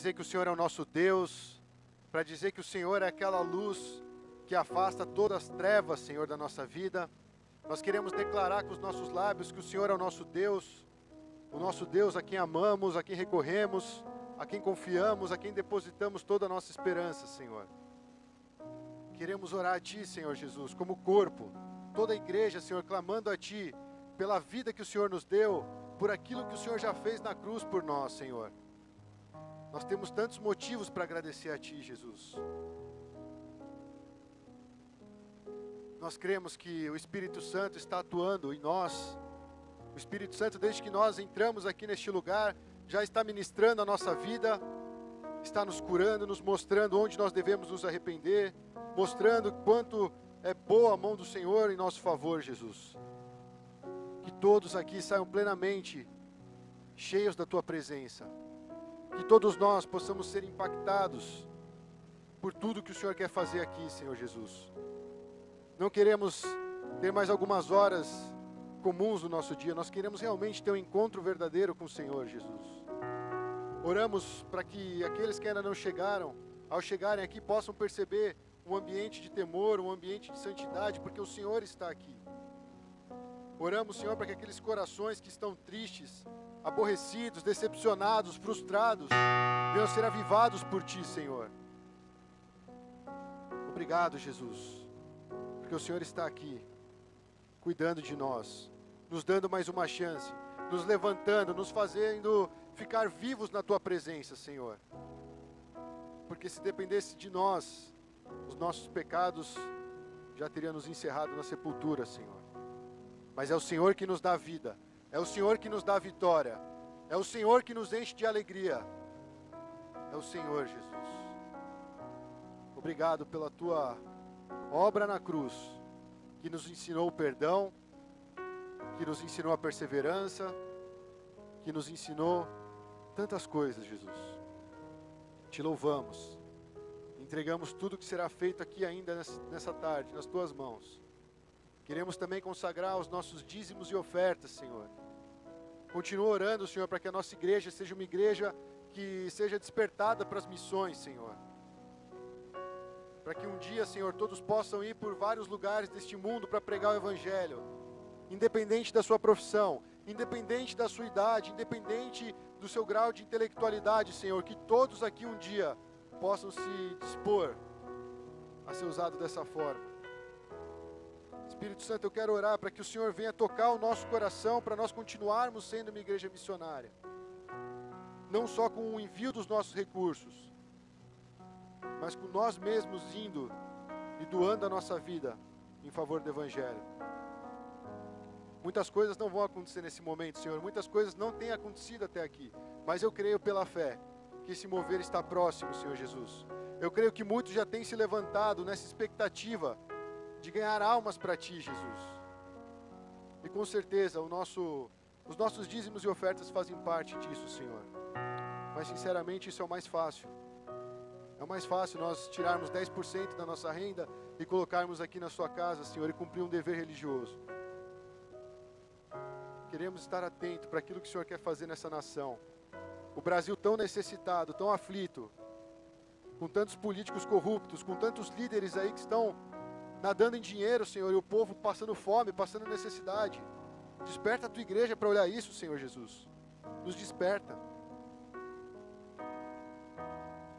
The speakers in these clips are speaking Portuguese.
dizer que o Senhor é o nosso Deus, para dizer que o Senhor é aquela luz que afasta todas as trevas, Senhor, da nossa vida. Nós queremos declarar com os nossos lábios que o Senhor é o nosso Deus a quem amamos, a quem recorremos, a quem confiamos, a quem depositamos toda a nossa esperança, Senhor. Queremos orar a Ti, Senhor Jesus, como corpo, toda a igreja, Senhor, clamando a Ti, pela vida que o Senhor nos deu, por aquilo que o Senhor já fez na cruz por nós, Senhor. Nós temos tantos motivos para agradecer a Ti, Jesus. Nós cremos que o Espírito Santo está atuando em nós. O Espírito Santo, desde que nós entramos aqui neste lugar, já está ministrando a nossa vida, está nos curando, nos mostrando onde nós devemos nos arrepender, mostrando quanto é boa a mão do Senhor em nosso favor, Jesus. Que todos aqui saiam plenamente cheios da Tua presença. Que todos nós possamos ser impactados por tudo que o Senhor quer fazer aqui, Senhor Jesus. Não queremos ter mais algumas horas comuns no nosso dia, nós queremos realmente ter um encontro verdadeiro com o Senhor, Jesus. Oramos para que aqueles que ainda não chegaram, ao chegarem aqui, possam perceber um ambiente de temor, um ambiente de santidade, porque o Senhor está aqui. Oramos, Senhor, para que aqueles corações que estão tristes, aborrecidos, decepcionados, frustrados, venham ser avivados por Ti, Senhor. Obrigado, Jesus, porque o Senhor está aqui, cuidando de nós, nos dando mais uma chance, nos levantando, nos fazendo ficar vivos na Tua presença, Senhor. Porque se dependesse de nós, os nossos pecados já teriam nos encerrado na sepultura, Senhor. Mas é o Senhor que nos dá vida, é o Senhor que nos dá vitória, é o Senhor que nos enche de alegria, é o Senhor, Jesus. Obrigado pela Tua obra na cruz, que nos ensinou o perdão, que nos ensinou a perseverança, que nos ensinou tantas coisas, Jesus. Te louvamos, entregamos tudo que será feito aqui ainda nessa tarde, nas Tuas mãos. Queremos também consagrar os nossos dízimos e ofertas, Senhor. Continua orando, Senhor, para que a nossa igreja seja uma igreja que seja despertada para as missões, Senhor. Para que um dia, Senhor, todos possam ir por vários lugares deste mundo para pregar o Evangelho. Independente da sua profissão, independente da sua idade, independente do seu grau de intelectualidade, Senhor. Que todos aqui um dia possam se dispor a ser usados dessa forma. Espírito Santo, eu quero orar para que o Senhor venha tocar o nosso coração, para nós continuarmos sendo uma igreja missionária. Não só com o envio dos nossos recursos, mas com nós mesmos indo e doando a nossa vida em favor do Evangelho. Muitas coisas não vão acontecer nesse momento, Senhor. Muitas coisas não têm acontecido até aqui. Mas eu creio pela fé que esse mover está próximo, Senhor Jesus. Eu creio que muitos já têm se levantado nessa expectativa de ganhar almas para Ti, Jesus. E com certeza os nossos dízimos e ofertas fazem parte disso, Senhor. Mas sinceramente isso é o mais fácil. É o mais fácil nós tirarmos 10% da nossa renda e colocarmos aqui na Sua casa, Senhor, e cumprir um dever religioso. Queremos estar atentos para aquilo que o Senhor quer fazer nessa nação. O Brasil tão necessitado, tão aflito, com tantos políticos corruptos, com tantos líderes aí que estão nadando em dinheiro, Senhor, e o povo passando fome, passando necessidade. Desperta a Tua igreja para olhar isso, Senhor Jesus. Nos desperta.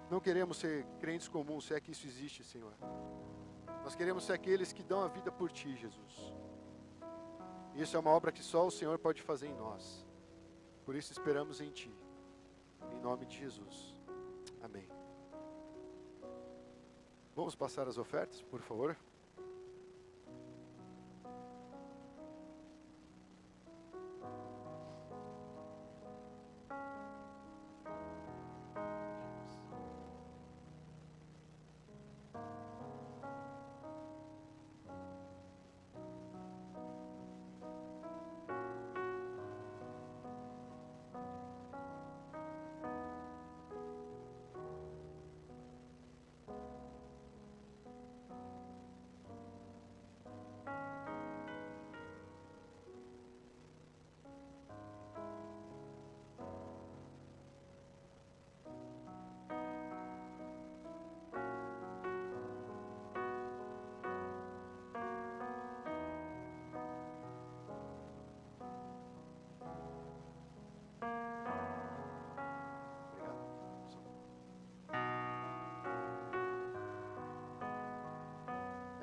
Não queremos ser crentes comuns, se é que isso existe, Senhor. Nós queremos ser aqueles que dão a vida por Ti, Jesus. Isso é uma obra que só o Senhor pode fazer em nós. Por isso esperamos em Ti. Em nome de Jesus. Amém. Vamos passar as ofertas, por favor.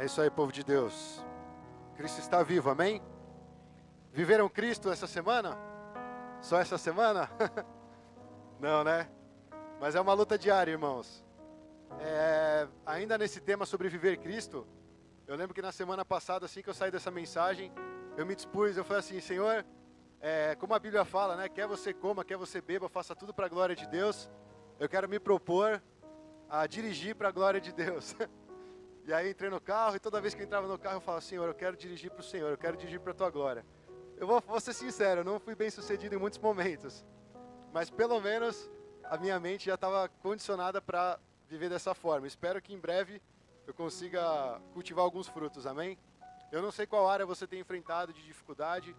É isso aí, povo de Deus. Cristo está vivo, amém? Viveram Cristo essa semana? Só essa semana? Não, né? Mas é uma luta diária, irmãos. Ainda nesse tema sobre viver Cristo, eu lembro que na semana passada, assim que eu saí dessa mensagem, eu me dispus, eu falei assim, Senhor, como a Bíblia fala, né? Quer você coma, quer você beba, faça tudo para a glória de Deus. Eu quero me propor a dirigir para a glória de Deus. E aí entrei no carro e toda vez que eu entrava no carro eu falava, Senhor, eu quero dirigir para o Senhor, eu quero dirigir para a Tua glória. Eu vou ser sincero, eu não fui bem sucedido em muitos momentos, mas pelo menos a minha mente já estava condicionada para viver dessa forma. Espero que em breve eu consiga cultivar alguns frutos, amém? Eu não sei qual área você tem enfrentado de dificuldade,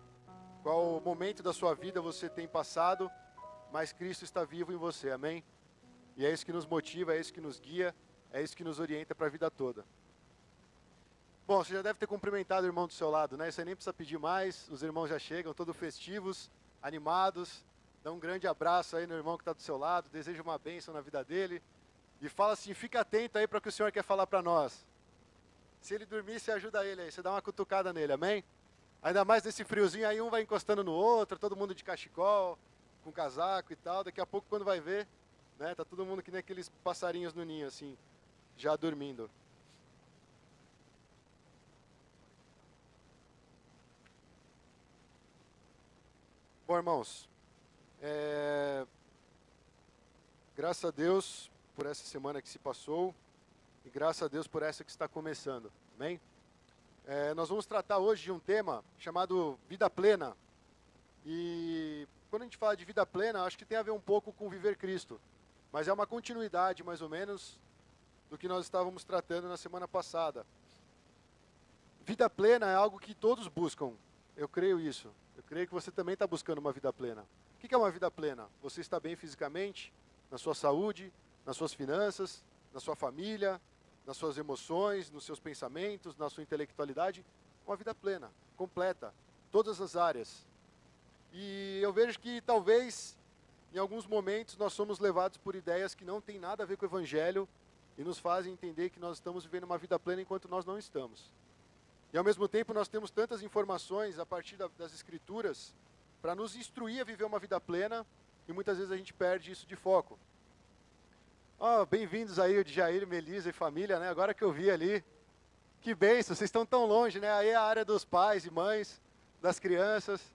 qual momento da sua vida você tem passado, mas Cristo está vivo em você, amém? E é isso que nos motiva, é isso que nos guia, é isso que nos orienta para a vida toda. Bom, você já deve ter cumprimentado o irmão do seu lado, né? Você nem precisa pedir mais, os irmãos já chegam, todos festivos, animados. Dá um grande abraço aí no irmão que está do seu lado, deseja uma bênção na vida dele. E fala assim, fica atento aí para o que o Senhor quer falar para nós. Se ele dormir, você ajuda ele aí, você dá uma cutucada nele, amém? Ainda mais nesse friozinho aí, um vai encostando no outro, todo mundo de cachecol, com casaco e tal. Daqui a pouco, quando vai ver, né? Tá todo mundo que nem aqueles passarinhos no ninho, assim, já dormindo. Bom, irmãos, graças a Deus por essa semana que se passou e graças a Deus por essa que está começando, amém? Nós vamos tratar hoje de um tema chamado vida plena. E quando a gente fala de vida plena, acho que tem a ver um pouco com viver Cristo, mas é uma continuidade, mais ou menos, do que nós estávamos tratando na semana passada. Vida plena é algo que todos buscam, eu creio isso. Eu creio que você também está buscando uma vida plena. O que é uma vida plena? Você está bem fisicamente, na sua saúde, nas suas finanças, na sua família, nas suas emoções, nos seus pensamentos, na sua intelectualidade. Uma vida plena, completa, todas as áreas. E eu vejo que talvez, em alguns momentos, nós somos levados por ideias que não têm nada a ver com o Evangelho e nos fazem entender que nós estamos vivendo uma vida plena enquanto nós não estamos. E ao mesmo tempo nós temos tantas informações a partir das Escrituras para nos instruir a viver uma vida plena e muitas vezes a gente perde isso de foco. Bem-vindos aí, o Jair, Melisa e família, né? Agora que eu vi ali, que bênção, vocês estão tão longe, né? Aí é a área dos pais e mães, das crianças.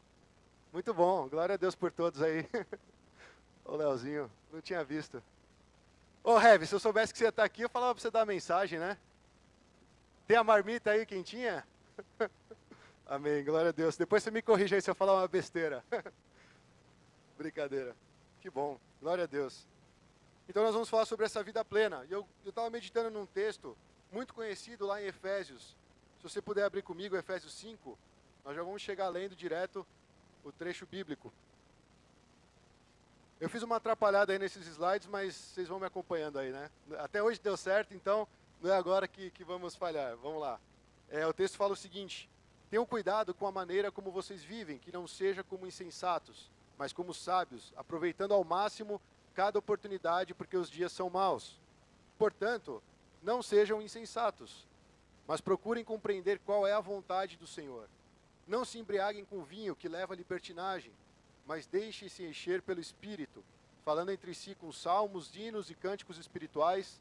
Muito bom, glória a Deus por todos aí. Ô Leozinho, não tinha visto. Ô Rev, se eu soubesse que você ia estar aqui, eu falava para você dar a mensagem, né? Tem a marmita aí, quentinha? Amém, glória a Deus. Depois você me corrige aí se eu falar uma besteira. Brincadeira. Que bom, glória a Deus. Então nós vamos falar sobre essa vida plena. E eu estava meditando num texto muito conhecido lá em Efésios. Se você puder abrir comigo, Efésios 5, nós já vamos chegar lendo direto o trecho bíblico. Eu fiz uma atrapalhada aí nesses slides, mas vocês vão me acompanhando aí, né? Até hoje deu certo, então não é agora que vamos falhar. Vamos lá. O texto fala o seguinte: tenham cuidado com a maneira como vocês vivem, que não seja como insensatos, mas como sábios, aproveitando ao máximo cada oportunidade, porque os dias são maus. Portanto, não sejam insensatos, mas procurem compreender qual é a vontade do Senhor. Não se embriaguem com vinho, que leva à libertinagem, mas deixem-se encher pelo Espírito, falando entre si com salmos, hinos e cânticos espirituais,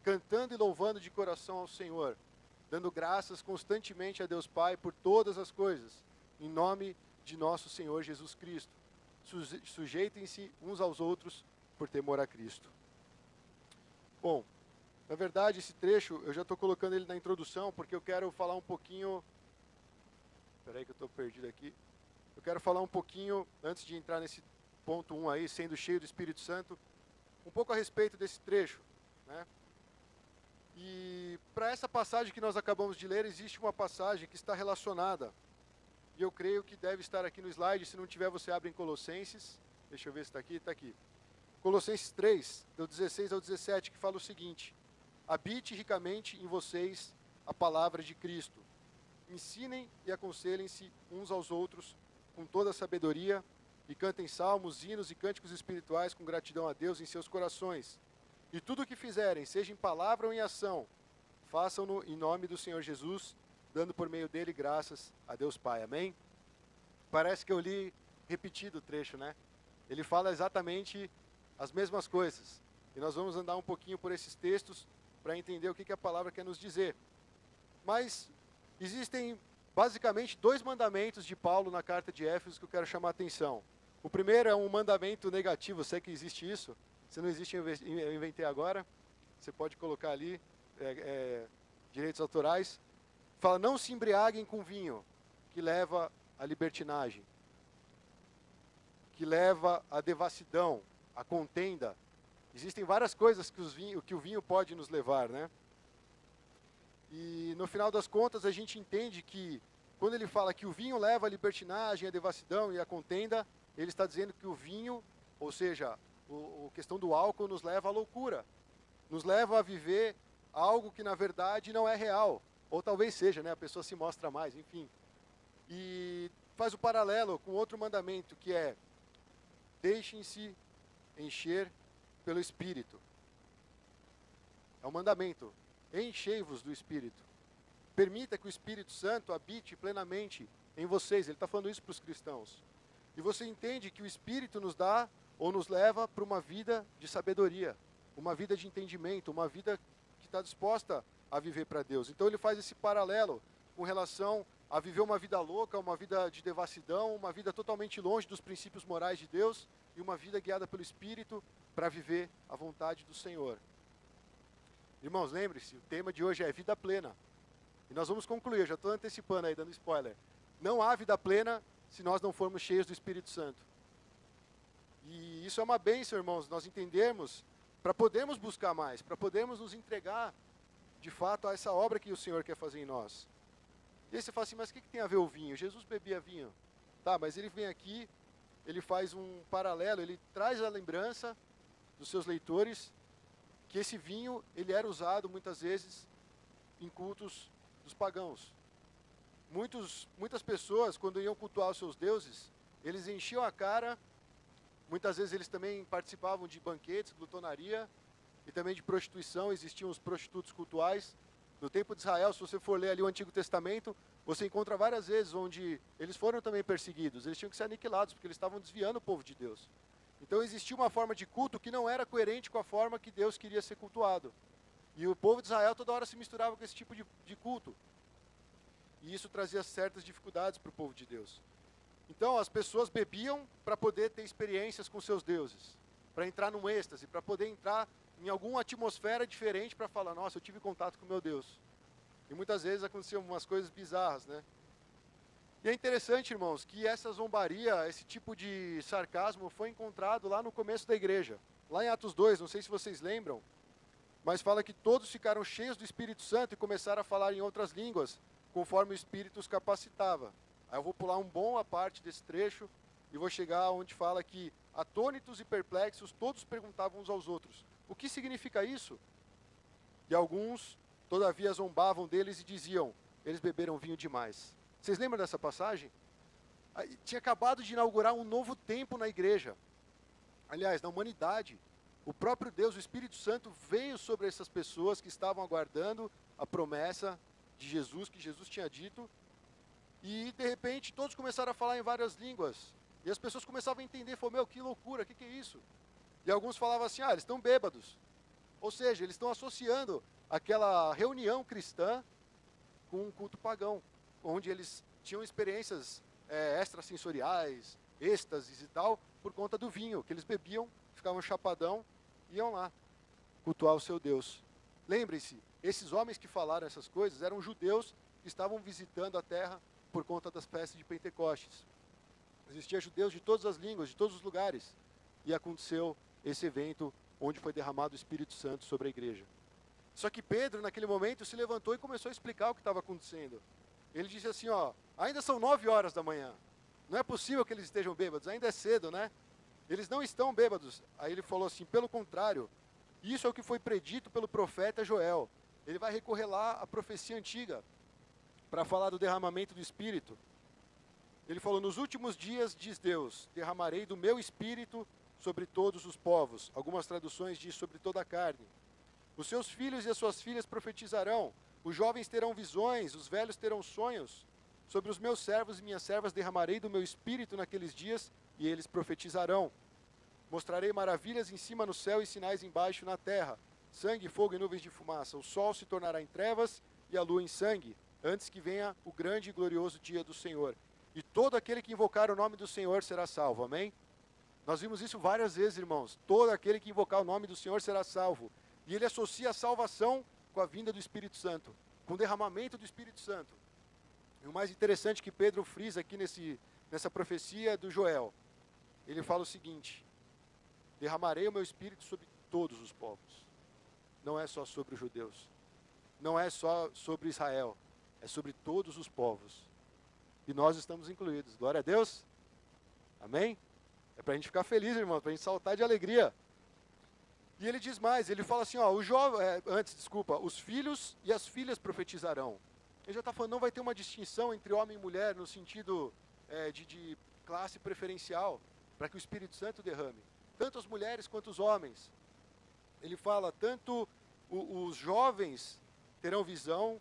cantando e louvando de coração ao Senhor, dando graças constantemente a Deus Pai por todas as coisas, em nome de nosso Senhor Jesus Cristo. Sujeitem-se uns aos outros por temor a Cristo. Bom, na verdade esse trecho, eu já estou colocando ele na introdução, porque eu quero falar um pouquinho... Espera aí que eu estou perdido aqui. Eu quero falar um pouquinho, antes de entrar nesse ponto 1 aí, sendo cheio do Espírito Santo, um pouco a respeito desse trecho, né? E para essa passagem que nós acabamos de ler, existe uma passagem que está relacionada. E eu creio que deve estar aqui no slide. Se não tiver, você abre em Colossenses. Deixa eu ver se está aqui. Está aqui. Colossenses 3, do 16 ao 17, que fala o seguinte: habite ricamente em vocês a palavra de Cristo. Ensinem e aconselhem-se uns aos outros com toda a sabedoria e cantem salmos, hinos e cânticos espirituais com gratidão a Deus em seus corações. E tudo o que fizerem, seja em palavra ou em ação, façam-no em nome do Senhor Jesus, dando por meio dele graças a Deus Pai. Amém? Parece que eu li repetido o trecho, né? Ele fala exatamente as mesmas coisas. E nós vamos andar um pouquinho por esses textos para entender o que a palavra quer nos dizer. Mas existem basicamente 2 mandamentos de Paulo na carta de Éfeso que eu quero chamar a atenção. O primeiro é um mandamento negativo, eu sei que existe isso. Se não existe, eu inventei agora. Você pode colocar ali, direitos autorais. Fala, não se embriaguem com vinho, que leva à libertinagem, que leva à devassidão, à contenda. Existem várias coisas que o vinho pode nos levar, né? E no final das contas a gente entende que quando ele fala que o vinho leva à libertinagem, à devassidão e à contenda, ele está dizendo que o vinho, ou seja, a questão do álcool nos leva à loucura, nos leva a viver algo que na verdade não é real, ou talvez seja, né? A pessoa se mostra mais, enfim. E faz o paralelo com outro mandamento que é: deixem-se encher pelo Espírito. É um mandamento. Enchei-vos do Espírito. Permita que o Espírito Santo habite plenamente em vocês. Ele está falando isso para os cristãos. E você entende que o Espírito nos dá ou nos leva para uma vida de sabedoria, uma vida de entendimento, uma vida que está disposta a viver para Deus. Então ele faz esse paralelo com relação a viver uma vida louca, uma vida de devassidão, uma vida totalmente longe dos princípios morais de Deus e uma vida guiada pelo Espírito para viver a vontade do Senhor. Irmãos, lembre-se, o tema de hoje é vida plena. E nós vamos concluir, já estou antecipando aí, dando spoiler. Não há vida plena se nós não formos cheios do Espírito Santo. E isso é uma bênção, irmãos, nós entendermos, para podermos buscar mais, para podermos nos entregar, de fato, a essa obra que o Senhor quer fazer em nós. E aí você fala assim, mas o que tem a ver o vinho? Jesus bebia vinho. Tá, mas ele vem aqui, ele faz um paralelo, ele traz a lembrança dos seus leitores que esse vinho, ele era usado muitas vezes em cultos dos pagãos. Muitas pessoas, quando iam cultuar os seus deuses, eles enchiam a cara, muitas vezes eles também participavam de banquetes, glutonaria e também de prostituição, existiam os prostitutos cultuais. No tempo de Israel, se você for ler ali o Antigo Testamento, você encontra várias vezes onde eles foram também perseguidos, eles tinham que ser aniquilados, porque eles estavam desviando o povo de Deus. Então existia uma forma de culto que não era coerente com a forma que Deus queria ser cultuado. E o povo de Israel toda hora se misturava com esse tipo de culto. E isso trazia certas dificuldades para o povo de Deus. Então as pessoas bebiam para poder ter experiências com seus deuses, para entrar num êxtase, para poder entrar em alguma atmosfera diferente para falar, nossa, eu tive contato com meu Deus. E muitas vezes aconteciam umas coisas bizarras, né? E é interessante, irmãos, que essa zombaria, esse tipo de sarcasmo foi encontrado lá no começo da igreja. Lá em Atos 2, não sei se vocês lembram, mas fala que todos ficaram cheios do Espírito Santo e começaram a falar em outras línguas, conforme o Espírito os capacitava. Aí eu vou pular uma boa parte desse trecho e vou chegar onde fala que, atônitos e perplexos, todos perguntavam uns aos outros, o que significa isso? E alguns, todavia, zombavam deles e diziam, eles beberam vinho demais. Vocês lembram dessa passagem? Tinha acabado de inaugurar um novo tempo na igreja. Aliás, na humanidade. O próprio Deus, o Espírito Santo, veio sobre essas pessoas que estavam aguardando a promessa de Jesus, que Jesus tinha dito. E, de repente, todos começaram a falar em várias línguas. E as pessoas começavam a entender, falaram, meu, que loucura, o que é isso? E alguns falavam assim, eles estão bêbados. Ou seja, eles estão associando aquela reunião cristã com um culto pagão, onde eles tinham experiências extrasensoriais, êxtases e tal, por conta do vinho, que eles bebiam, ficavam chapadão, iam lá cultuar o seu Deus. Lembrem-se, esses homens que falaram essas coisas eram judeus que estavam visitando a terra por conta das festas de Pentecostes. Existiam judeus de todas as línguas, de todos os lugares, e aconteceu esse evento onde foi derramado o Espírito Santo sobre a igreja. Só que Pedro, naquele momento, se levantou e começou a explicar o que estava acontecendo. Ele disse assim, ainda são 9 horas da manhã. Não é possível que eles estejam bêbados, ainda é cedo, né? Eles não estão bêbados. Aí ele falou assim, pelo contrário, isso é o que foi predito pelo profeta Joel. Ele vai recorrer lá à profecia antiga, para falar do derramamento do Espírito. Ele falou, nos últimos dias, diz Deus, derramarei do meu Espírito sobre todos os povos. Algumas traduções diz sobre toda a carne. Os seus filhos e as suas filhas profetizarão. Os jovens terão visões, os velhos terão sonhos. Sobre os meus servos e minhas servas derramarei do meu espírito naqueles dias, e eles profetizarão. Mostrarei maravilhas em cima no céu e sinais embaixo na terra. Sangue, fogo e nuvens de fumaça. O sol se tornará em trevas e a lua em sangue, antes que venha o grande e glorioso dia do Senhor. E todo aquele que invocar o nome do Senhor será salvo. Amém? Nós vimos isso várias vezes, irmãos. Todo aquele que invocar o nome do Senhor será salvo. E ele associa a salvação com a vinda do Espírito Santo, com o derramamento do Espírito Santo. E o mais interessante que Pedro frisa aqui nessa profecia do Joel, ele fala o seguinte: derramarei o meu Espírito sobre todos os povos. Não é só sobre os judeus. Não é só sobre Israel. É sobre todos os povos. E nós estamos incluídos. Glória a Deus. Amém? É para a gente ficar feliz, irmão, para a gente saltar de alegria. E ele diz mais, ele fala assim, ó, os filhos e as filhas profetizarão. Ele já está falando, não vai ter uma distinção entre homem e mulher no sentido de classe preferencial, para que o Espírito Santo derrame. Tanto as mulheres quanto os homens. Ele fala, tanto os jovens terão visão,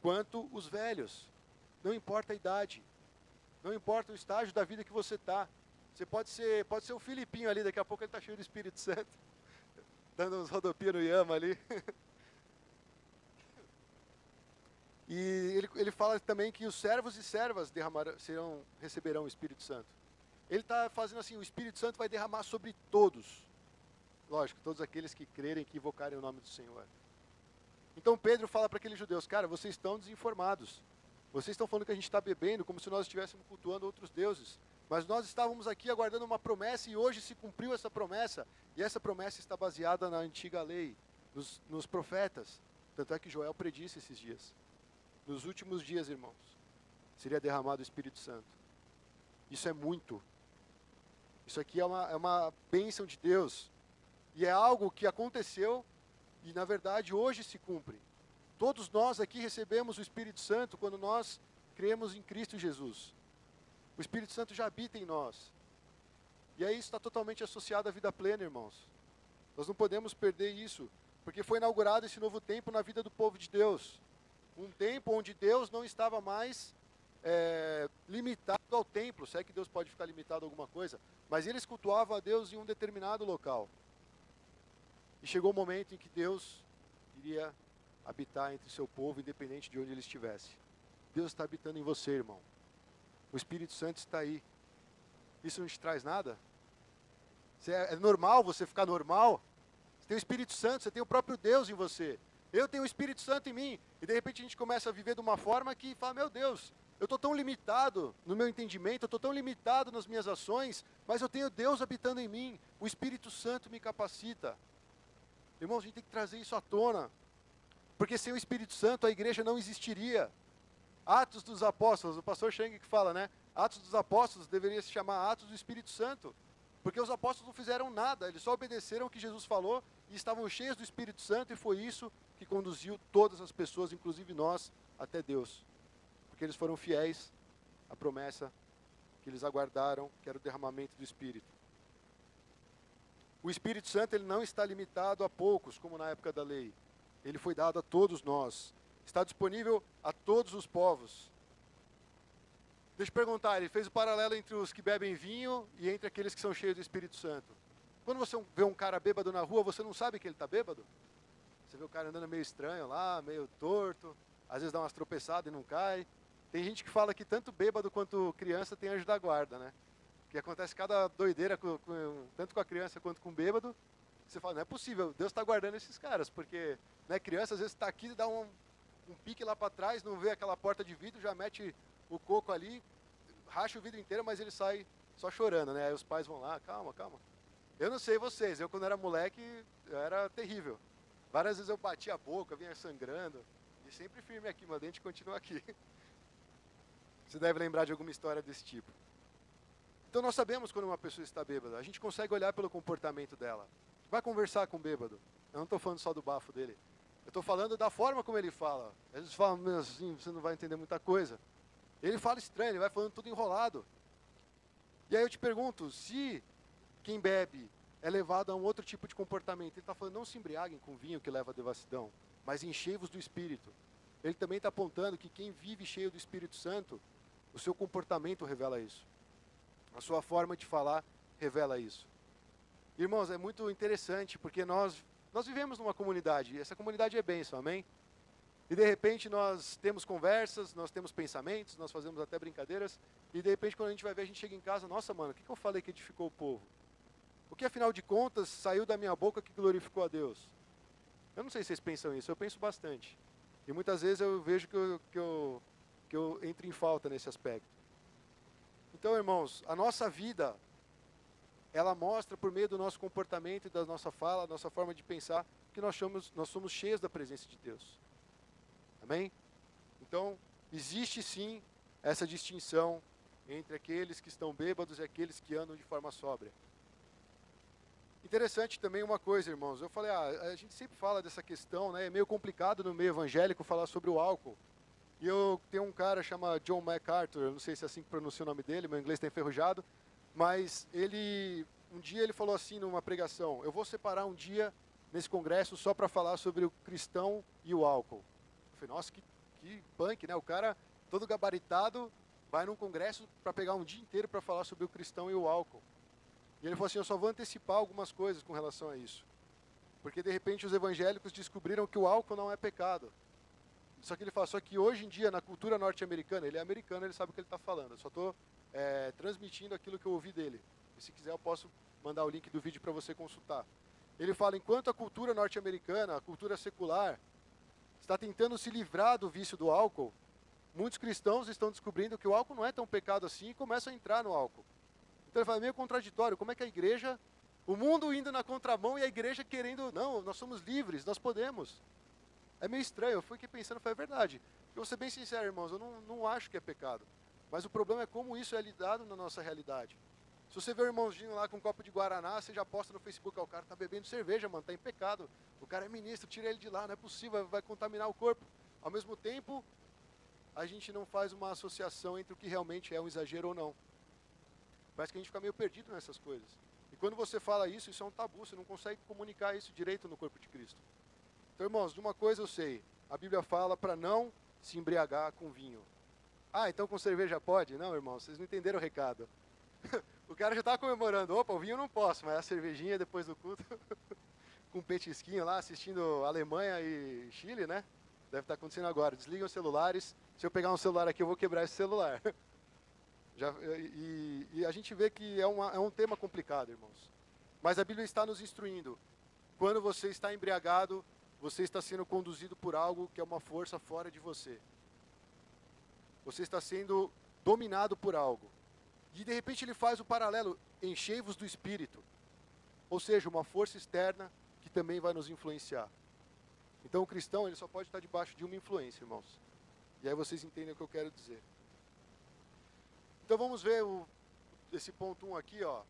quanto os velhos. Não importa a idade, não importa o estágio da vida que você está. Você pode ser o Filipinho ali, daqui a pouco ele está cheio do Espírito Santo, dando uns rodopias no Yama ali. E ele fala também que os servos e servas receberão o Espírito Santo. Ele está fazendo assim, o Espírito Santo vai derramar sobre todos. Lógico, todos aqueles que crerem, que invocarem o nome do Senhor. Então Pedro fala para aqueles judeus, cara, vocês estão desinformados. Vocês estão falando que a gente está bebendo como se nós estivéssemos cultuando outros deuses. Mas nós estávamos aqui aguardando uma promessa e hoje se cumpriu essa promessa. E essa promessa está baseada na antiga lei, nos profetas. Tanto é que Joel predisse esses dias. Nos últimos dias, irmãos, seria derramado o Espírito Santo. Isso é muito. Isso aqui é uma bênção de Deus. E é algo que aconteceu e, na verdade, hoje se cumpre. Todos nós aqui recebemos o Espírito Santo quando nós cremos em Cristo Jesus. O Espírito Santo já habita em nós. E aí isso está totalmente associado à vida plena, irmãos. Nós não podemos perder isso, porque foi inaugurado esse novo tempo na vida do povo de Deus. Um tempo onde Deus não estava mais limitado ao templo, se é que Deus pode ficar limitado a alguma coisa, mas eles cultuavam a Deus em um determinado local. E chegou o momento em que Deus iria habitar entre o seu povo, independente de onde ele estivesse. Deus está habitando em você, irmão. O Espírito Santo está aí. Isso não te traz nada? É normal você ficar normal? Você tem o Espírito Santo, você tem o próprio Deus em você. Eu tenho o Espírito Santo em mim. E de repente a gente começa a viver de uma forma que fala, meu Deus, eu estou tão limitado no meu entendimento, eu estou tão limitado nas minhas ações, mas eu tenho Deus habitando em mim. O Espírito Santo me capacita. Irmãos, a gente tem que trazer isso à tona. Porque sem o Espírito Santo a igreja não existiria. Atos dos Apóstolos, o pastor Cheng que fala, né? Atos dos Apóstolos deveria se chamar Atos do Espírito Santo. Porque os apóstolos não fizeram nada, eles só obedeceram o que Jesus falou e estavam cheios do Espírito Santo e foi isso que conduziu todas as pessoas, inclusive nós, até Deus. Porque eles foram fiéis à promessa que eles aguardaram, que era o derramamento do Espírito. O Espírito Santo ele não está limitado a poucos, como na época da lei. Ele foi dado a todos nós. Está disponível a todos os povos. Deixa eu perguntar, ele fez o paralelo entre os que bebem vinho e entre aqueles que são cheios do Espírito Santo. Quando você vê um cara bêbado na rua, você não sabe que ele está bêbado? Você vê o cara andando meio estranho lá, meio torto, às vezes dá umas tropeçadas e não cai. Tem gente que fala que tanto bêbado quanto criança tem anjo da guarda, né? Que acontece cada doideira, tanto com a criança quanto com o bêbado. Você fala, não é possível, Deus está guardando esses caras, porque né, criança às vezes está aqui e dá um pique lá para trás, não vê aquela porta de vidro, já mete o coco ali, racha o vidro inteiro, mas ele sai só chorando, né? Aí os pais vão lá, calma, calma. Eu não sei vocês, eu quando era moleque, eu era terrível. Várias vezes eu batia a boca, vinha sangrando, e sempre firme aqui, meu dente continua aqui. Você deve lembrar de alguma história desse tipo. Então nós sabemos quando uma pessoa está bêbada, a gente consegue olhar pelo comportamento dela. Vai conversar com o bêbado. Eu não estou falando só do bafo dele. Eu estou falando da forma como ele fala. Eles falam assim, você não vai entender muita coisa. Ele fala estranho, ele vai falando tudo enrolado. E aí eu te pergunto, se quem bebe é levado a um outro tipo de comportamento. Ele está falando, não se embriaguem com vinho que leva à devassidão, mas enchei-vos do Espírito. Ele também está apontando que quem vive cheio do Espírito Santo, o seu comportamento revela isso. A sua forma de falar revela isso. Irmãos, é muito interessante, porque nós vivemos numa comunidade, e essa comunidade é bênção, amém? E de repente nós temos conversas, nós temos pensamentos, nós fazemos até brincadeiras, e de repente quando a gente vai ver, a gente chega em casa, nossa mano, o que eu falei que edificou o povo? O que afinal de contas saiu da minha boca que glorificou a Deus? Eu não sei se vocês pensam isso, eu penso bastante. E muitas vezes eu vejo que eu entro em falta nesse aspecto. Então, irmãos, a nossa vida, ela mostra por meio do nosso comportamento e da nossa fala, da nossa forma de pensar, que nós somos cheios da presença de Deus. Amém? Então, existe sim essa distinção entre aqueles que estão bêbados e aqueles que andam de forma sóbria. Interessante também uma coisa, irmãos. Eu falei, a gente sempre fala dessa questão, né? É meio complicado no meio evangélico falar sobre o álcool. E eu tenho um cara chamado John MacArthur, eu não sei se é assim que pronuncia o nome dele, meu inglês está enferrujado, mas um dia ele falou assim numa pregação, eu vou separar um dia nesse congresso só para falar sobre o cristão e o álcool. Eu falei, nossa, que punk, né? O cara todo gabaritado vai num congresso para pegar um dia inteiro para falar sobre o cristão e o álcool. E ele falou assim, eu só vou antecipar algumas coisas com relação a isso. Porque de repente os evangélicos descobriram que o álcool não é pecado. Só que ele fala, só que hoje em dia na cultura norte-americana, ele é americano, ele sabe o que ele está falando. Eu só estou transmitindo aquilo que eu ouvi dele. E se quiser eu posso mandar o link do vídeo para você consultar. Ele fala, enquanto a cultura norte-americana, a cultura secular, está tentando se livrar do vício do álcool, muitos cristãos estão descobrindo que o álcool não é tão pecado assim e começam a entrar no álcool. Então ele fala, é meio contraditório, como é que a igreja, o mundo indo na contramão e a igreja querendo, não, nós somos livres, nós podemos. É meio estranho, eu fui aqui pensando, foi verdade. Eu vou ser bem sincero, irmãos, eu não acho que é pecado. Mas o problema é como isso é lidado na nossa realidade. Se você vê o irmãozinho lá com um copo de Guaraná, você já posta no Facebook, o cara está bebendo cerveja, mano, está em pecado. O cara é ministro, tira ele de lá, não é possível, vai contaminar o corpo. Ao mesmo tempo, a gente não faz uma associação entre o que realmente é um exagero ou não. Parece que a gente fica meio perdido nessas coisas. E quando você fala isso, isso é um tabu, você não consegue comunicar isso direito no corpo de Cristo. Então, irmãos, de uma coisa eu sei, a Bíblia fala para não se embriagar com vinho. Ah, então com cerveja pode? Não, irmãos, vocês não entenderam o recado. O cara já estava comemorando, opa, o vinho eu não posso, mas a cervejinha depois do culto, com um petisquinho lá, assistindo Alemanha e Chile, né? Deve estar acontecendo agora. Desliguem os celulares, se eu pegar um celular aqui eu vou quebrar esse celular. E a gente vê que é um tema complicado, irmãos. Mas a Bíblia está nos instruindo. Quando você está embriagado, você está sendo conduzido por algo que é uma força fora de você. Você está sendo dominado por algo. E de repente ele faz o paralelo, enchei-vos do Espírito. Ou seja, uma força externa que também vai nos influenciar. Então o cristão, ele só pode estar debaixo de uma influência, irmãos. E aí vocês entendem o que eu quero dizer. Então vamos ver esse ponto 1 aqui, ó.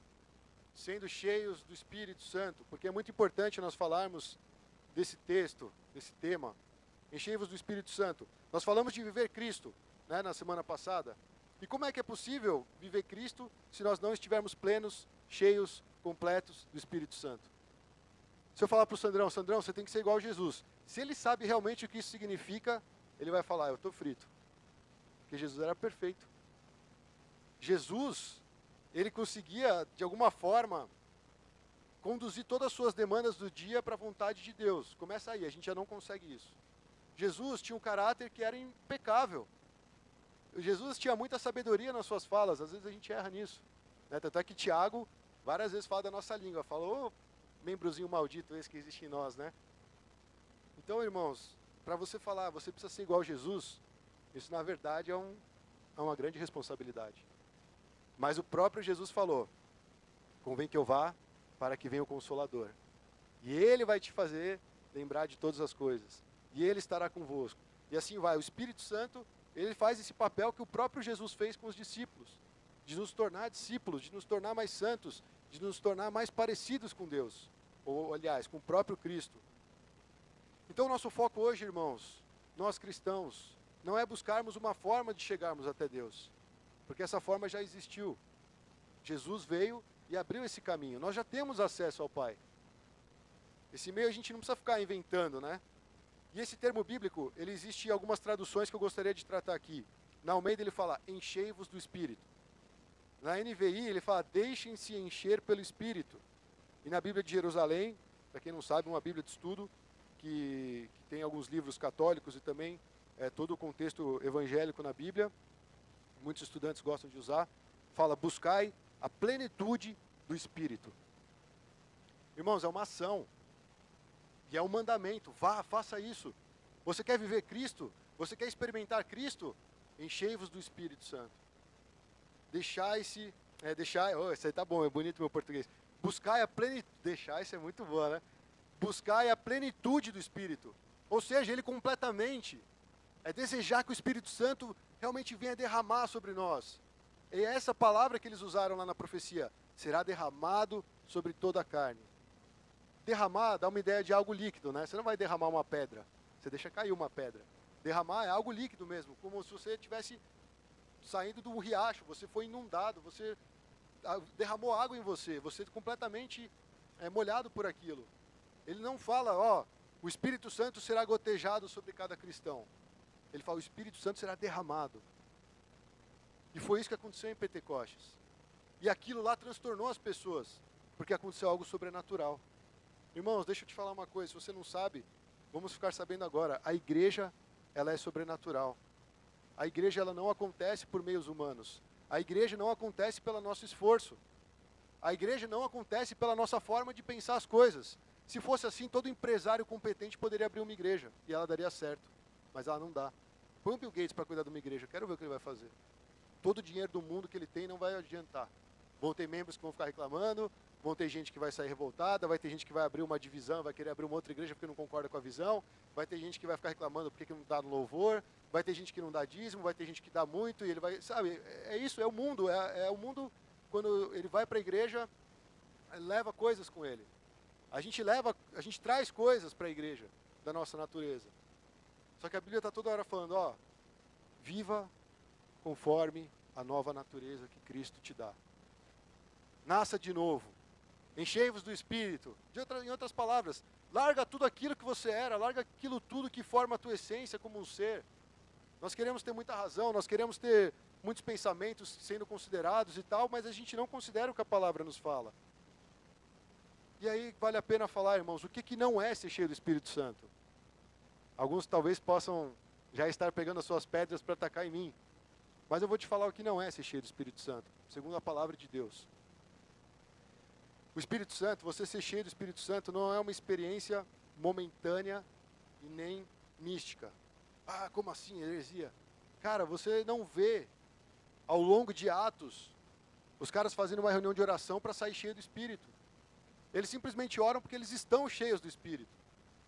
Sendo cheios do Espírito Santo. Porque é muito importante nós falarmos desse texto, desse tema. Enchei-vos do Espírito Santo. Nós falamos de viver Cristo, né, na semana passada. E como é que é possível viver Cristo se nós não estivermos plenos, cheios, completos do Espírito Santo? Se eu falar para o Sandrão, Sandrão, você tem que ser igual a Jesus. Se ele sabe realmente o que isso significa, ele vai falar, eu estou frito. Porque Jesus era perfeito. Jesus, ele conseguia, de alguma forma, conduzir todas as suas demandas do dia para a vontade de Deus. Começa aí, a gente já não consegue isso. Jesus tinha um caráter que era impecável. Jesus tinha muita sabedoria nas suas falas, às vezes a gente erra nisso. Né? Tanto é que Tiago várias vezes fala da nossa língua, fala, ô membrozinho maldito esse que existe em nós, né? Então, irmãos, para você falar, você precisa ser igual a Jesus, isso na verdade é uma grande responsabilidade. Mas o próprio Jesus falou, convém que eu vá para que venha o Consolador. E ele vai te fazer lembrar de todas as coisas. E ele estará convosco. E assim vai, o Espírito Santo, ele faz esse papel que o próprio Jesus fez com os discípulos. De nos tornar discípulos, de nos tornar mais santos, de nos tornar mais parecidos com Deus. Ou, aliás, com o próprio Cristo. Então, o nosso foco hoje, irmãos, nós cristãos, não é buscarmos uma forma de chegarmos até Deus. Porque essa forma já existiu. Jesus veio e abriu esse caminho. Nós já temos acesso ao Pai. Esse meio a gente não precisa ficar inventando, né? E esse termo bíblico, ele existe em algumas traduções que eu gostaria de tratar aqui. Na Almeida ele fala, enchei-vos do Espírito. Na NVI ele fala, deixem-se encher pelo Espírito. E na Bíblia de Jerusalém, para quem não sabe, uma Bíblia de estudo, que tem alguns livros católicos e também todo o contexto evangélico na Bíblia, muitos estudantes gostam de usar, fala, buscai a plenitude do Espírito. Irmãos, é uma ação. E é um mandamento, vá, faça isso. Você quer viver Cristo? Você quer experimentar Cristo? Enchei-vos do Espírito Santo. Isso aí tá bom, é bonito meu português. Buscai a plenitude, deixar, isso é muito bom, né? Buscai a plenitude do Espírito. Ou seja, ele completamente, é desejar que o Espírito Santo realmente venha derramar sobre nós. E é essa palavra que eles usaram lá na profecia, será derramado sobre toda a carne. Derramar dá uma ideia de algo líquido, né? Você não vai derramar uma pedra, você deixa cair uma pedra. Derramar é algo líquido mesmo, como se você estivesse saindo do riacho, você foi inundado, você derramou água em você completamente molhado por aquilo. Ele não fala, o Espírito Santo será gotejado sobre cada cristão. Ele fala, o Espírito Santo será derramado. E foi isso que aconteceu em Pentecostes. E aquilo lá transtornou as pessoas, porque aconteceu algo sobrenatural. Irmãos, deixa eu te falar uma coisa, se você não sabe, vamos ficar sabendo agora. A igreja, ela é sobrenatural. A igreja, ela não acontece por meios humanos. A igreja não acontece pelo nosso esforço. A igreja não acontece pela nossa forma de pensar as coisas. Se fosse assim, todo empresário competente poderia abrir uma igreja e ela daria certo. Mas ela não dá. Põe o Bill Gates para cuidar de uma igreja, quero ver o que ele vai fazer. Todo o dinheiro do mundo que ele tem não vai adiantar. Vão ter membros que vão ficar reclamando, vão ter gente que vai sair revoltada, vai ter gente que vai abrir uma divisão, vai querer abrir uma outra igreja porque não concorda com a visão, vai ter gente que vai ficar reclamando porque não dá no louvor, vai ter gente que não dá dízimo, vai ter gente que dá muito e ele vai, sabe, é isso, é o mundo, é o mundo quando ele vai para a igreja, leva coisas com ele. A gente traz coisas para a igreja da nossa natureza. Só que a Bíblia está toda hora falando, viva conforme a nova natureza que Cristo te dá. Nasça de novo. Enchei-vos do Espírito. Em outras palavras, larga tudo aquilo que você era, larga aquilo tudo que forma a tua essência como um ser. Nós queremos ter muita razão, nós queremos ter muitos pensamentos sendo considerados e tal, mas a gente não considera o que a palavra nos fala. E aí vale a pena falar, irmãos, o que não é ser cheio do Espírito Santo? Alguns talvez possam já estar pegando as suas pedras para atacar em mim. Mas eu vou te falar o que não é ser cheio do Espírito Santo, segundo a palavra de Deus. O Espírito Santo, você ser cheio do Espírito Santo não é uma experiência momentânea e nem mística. Como assim, heresia? Cara, você não vê ao longo de Atos os caras fazendo uma reunião de oração para sair cheio do Espírito. Eles simplesmente oram porque eles estão cheios do Espírito.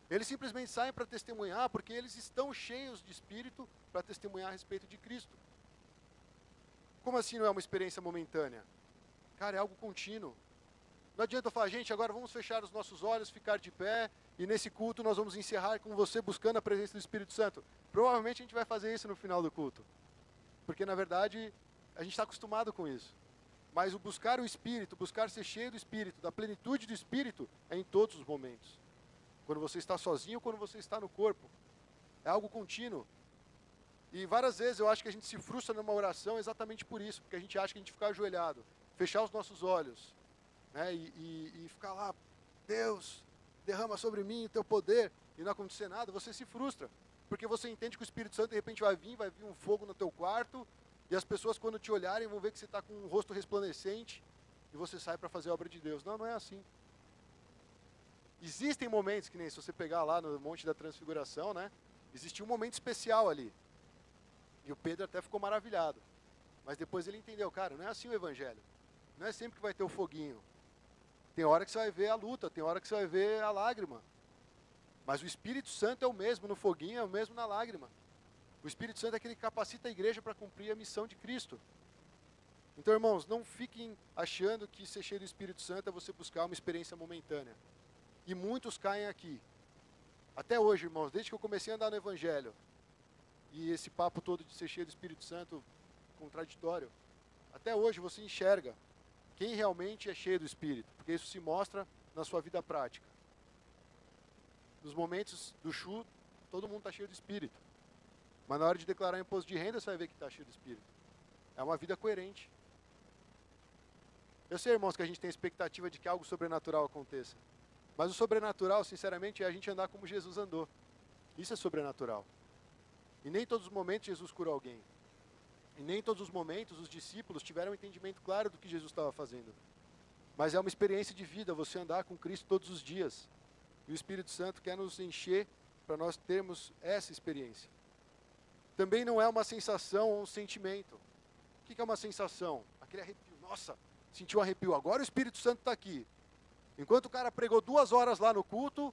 Eles simplesmente saem para testemunhar porque eles estão cheios de Espírito para testemunhar a respeito de Cristo. Como assim não é uma experiência momentânea? Cara, é algo contínuo. Não adianta eu falar, gente, agora vamos fechar os nossos olhos, ficar de pé, e nesse culto nós vamos encerrar com você buscando a presença do Espírito Santo. Provavelmente a gente vai fazer isso no final do culto. Porque, na verdade, a gente está acostumado com isso. Mas o buscar o Espírito, buscar ser cheio do Espírito, da plenitude do Espírito, é em todos os momentos. Quando você está sozinho, quando você está no corpo. É algo contínuo. E várias vezes eu acho que a gente se frustra numa oração exatamente por isso, porque a gente acha que a gente ficar ajoelhado, fechar os nossos olhos, né, e ficar lá, Deus, derrama sobre mim o teu poder, e não acontecer nada, você se frustra, porque você entende que o Espírito Santo de repente vai vir um fogo no teu quarto, e as pessoas quando te olharem vão ver que você está com um rosto resplandecente, e você sai para fazer a obra de Deus. Não, não é assim. Existem momentos, que nem se você pegar lá no Monte da Transfiguração, né, existiu um momento especial ali, e o Pedro até ficou maravilhado, mas depois ele entendeu, cara, não é assim o Evangelho, não é sempre que vai ter o foguinho. Tem hora que você vai ver a luta, tem hora que você vai ver a lágrima. Mas o Espírito Santo é o mesmo no foguinho, é o mesmo na lágrima. O Espírito Santo é aquele que capacita a igreja para cumprir a missão de Cristo. Então, irmãos, não fiquem achando que ser cheio do Espírito Santo é você buscar uma experiência momentânea. E muitos caem aqui. Até hoje, irmãos, desde que eu comecei a andar no Evangelho, e esse papo todo de ser cheio do Espírito Santo contraditório, até hoje você enxerga quem realmente é cheio do Espírito, porque isso se mostra na sua vida prática. Nos momentos do chu, todo mundo está cheio do Espírito. Mas na hora de declarar imposto de renda, você vai ver que está cheio do Espírito. É uma vida coerente. Eu sei, irmãos, que a gente tem expectativa de que algo sobrenatural aconteça. Mas o sobrenatural, sinceramente, é a gente andar como Jesus andou. Isso é sobrenatural. E nem todos os momentos Jesus curou alguém. E nem todos os momentos os discípulos tiveram um entendimento claro do que Jesus estava fazendo. Mas é uma experiência de vida, você andar com Cristo todos os dias. E o Espírito Santo quer nos encher para nós termos essa experiência. Também não é uma sensação ou um sentimento. O que é uma sensação? Aquele arrepio. Nossa, sentiu um arrepio. Agora o Espírito Santo está aqui. Enquanto o cara pregou 2 horas lá no culto,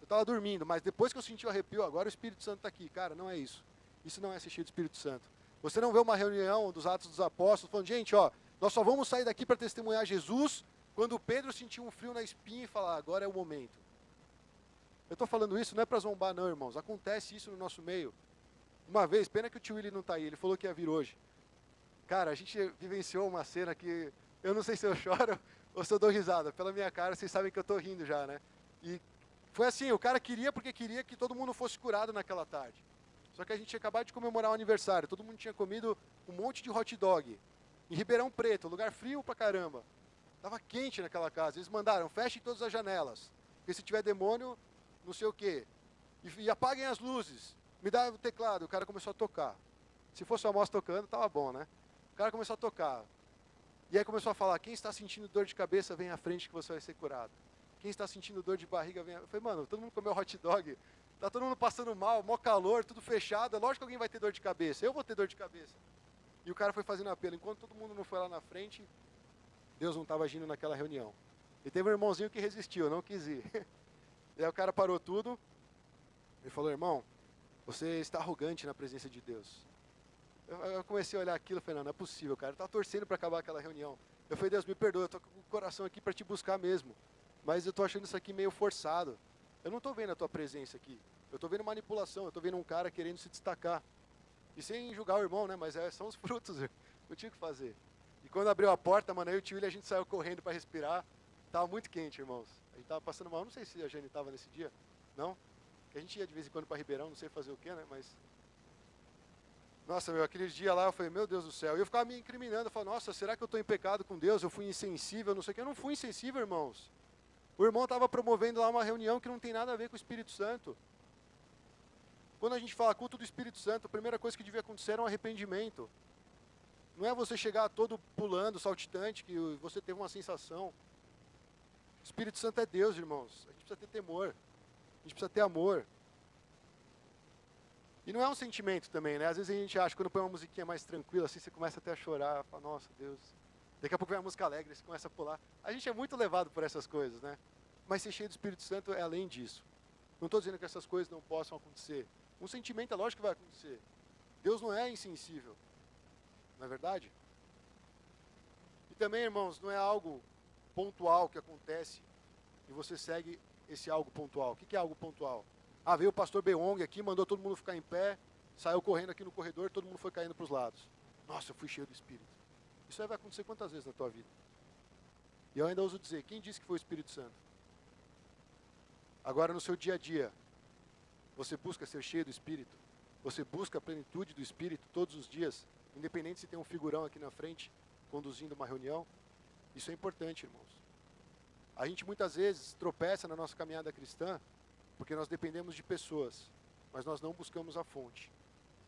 eu estava dormindo. Mas depois que eu senti o arrepio, agora o Espírito Santo está aqui. Cara, não é isso. Isso não é ser cheio do Espírito Santo. Você não vê uma reunião dos Atos dos Apóstolos falando, gente, ó, nós só vamos sair daqui para testemunhar Jesus quando Pedro sentiu um frio na espinha e falar, agora é o momento. Eu estou falando isso não é para zombar não, irmãos. Acontece isso no nosso meio. Uma vez, pena que o tio Willi não está aí, ele falou que ia vir hoje. Cara, a gente vivenciou uma cena que eu não sei se eu choro ou se eu dou risada. Pela minha cara, vocês sabem que eu estou rindo já, né? E foi assim, o cara queria porque queria que todo mundo fosse curado naquela tarde. Só que a gente tinha acabado de comemorar o aniversário, todo mundo tinha comido um monte de hot dog. Em Ribeirão Preto, lugar frio pra caramba. Tava quente naquela casa, eles mandaram, fechem todas as janelas. Porque se tiver demônio, não sei o quê. E apaguem as luzes. Me dá o teclado, o cara começou a tocar. Se fosse o Amós tocando, tava bom, né? O cara começou a tocar. E aí começou a falar, quem está sentindo dor de cabeça, vem à frente que você vai ser curado. Quem está sentindo dor de barriga, vem à... Eu falei, mano, todo mundo comeu hot dog, tá todo mundo passando mal, mó calor, tudo fechado, é lógico que alguém vai ter dor de cabeça, eu vou ter dor de cabeça. E o cara foi fazendo apelo, enquanto todo mundo não foi lá na frente, Deus não estava agindo naquela reunião. E teve um irmãozinho que resistiu, não quis ir. E aí o cara parou tudo, e falou, irmão, você está arrogante na presença de Deus. Eu comecei a olhar aquilo e falei, não é possível, cara. Eu estava torcendo para acabar aquela reunião. Eu falei, Deus, me perdoa, eu estou com o coração aqui para te buscar mesmo. Mas eu estou achando isso aqui meio forçado. Eu não estou vendo a tua presença aqui. Eu estou vendo manipulação, eu estou vendo um cara querendo se destacar. E sem julgar o irmão, né? Mas são os frutos, eu tinha que fazer. E quando abriu a porta, mano, eu e o tio William, a gente saiu correndo para respirar. Estava muito quente, irmãos. A gente estava passando mal, não sei se a Jane estava nesse dia, não? Que a gente ia de vez em quando para Ribeirão, não sei fazer o quê, né? Mas... Nossa, meu, aquele dia lá eu falei, meu Deus do céu. E eu ficava me incriminando, eu falava, nossa, será que eu estou em pecado com Deus? Eu fui insensível, não sei o quê. Eu não fui insensível, irmãos. O irmão estava promovendo lá uma reunião que não tem nada a ver com o Espírito Santo. Quando a gente fala culto do Espírito Santo, a primeira coisa que devia acontecer era um arrependimento. Não é você chegar todo pulando, saltitante, que você teve uma sensação. O Espírito Santo é Deus, irmãos. A gente precisa ter temor. A gente precisa ter amor. E não é um sentimento também, né? Às vezes a gente acha, quando põe uma musiquinha mais tranquila, assim, você começa até a chorar, fala, nossa, Deus. Daqui a pouco vem uma música alegre, você começa a pular. A gente é muito levado por essas coisas, né? Mas ser cheio do Espírito Santo é além disso. Não estou dizendo que essas coisas não possam acontecer. Um sentimento é lógico que vai acontecer. Deus não é insensível. Não é verdade? E também, irmãos, não é algo pontual que acontece e você segue esse algo pontual. O que é algo pontual? Ah, veio o pastor Beong aqui, mandou todo mundo ficar em pé, saiu correndo aqui no corredor, todo mundo foi caindo para os lados. Nossa, eu fui cheio do Espírito. Isso aí vai acontecer quantas vezes na tua vida? E eu ainda ouso dizer, quem disse que foi o Espírito Santo? Agora no seu dia a dia, você busca ser cheio do Espírito? Você busca a plenitude do Espírito todos os dias, independente se tem um figurão aqui na frente, conduzindo uma reunião? Isso é importante, irmãos. A gente muitas vezes tropeça na nossa caminhada cristã, porque nós dependemos de pessoas, mas nós não buscamos a fonte.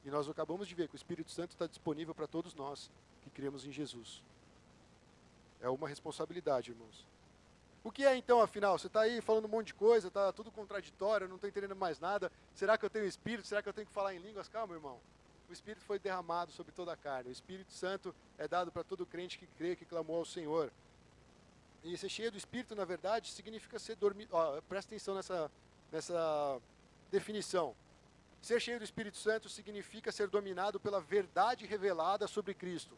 E nós acabamos de ver que o Espírito Santo está disponível para todos nós que cremos em Jesus. É uma responsabilidade, irmãos. O que é então, afinal? Você está aí falando um monte de coisa, está tudo contraditório, eu não estou entendendo mais nada. Será que eu tenho Espírito? Será que eu tenho que falar em línguas? Calma, irmão. O Espírito foi derramado sobre toda a carne. O Espírito Santo é dado para todo crente que crê, que clamou ao Senhor. E ser cheio do Espírito, na verdade, significa ser dormido. Presta atenção nessa definição. Ser cheio do Espírito Santo significa ser dominado pela verdade revelada sobre Cristo.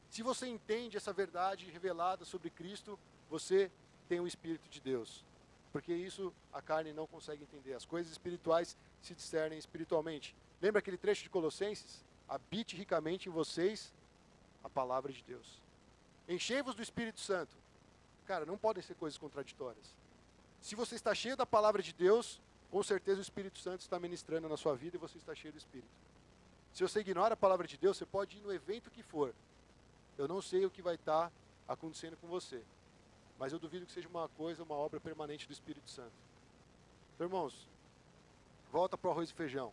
Se você entende essa verdade revelada sobre Cristo, você tem o Espírito de Deus. Porque isso a carne não consegue entender. As coisas espirituais se discernem espiritualmente. Lembra aquele trecho de Colossenses? Habite ricamente em vocês a palavra de Deus. Enchei-vos do Espírito Santo. Cara, não podem ser coisas contraditórias. Se você está cheio da palavra de Deus, com certeza o Espírito Santo está ministrando na sua vida e você está cheio do Espírito. Se você ignora a palavra de Deus, você pode ir no evento que for. Eu não sei o que vai estar acontecendo com você, mas eu duvido que seja uma coisa, uma obra permanente do Espírito Santo. Então, irmãos, volta para o arroz e feijão.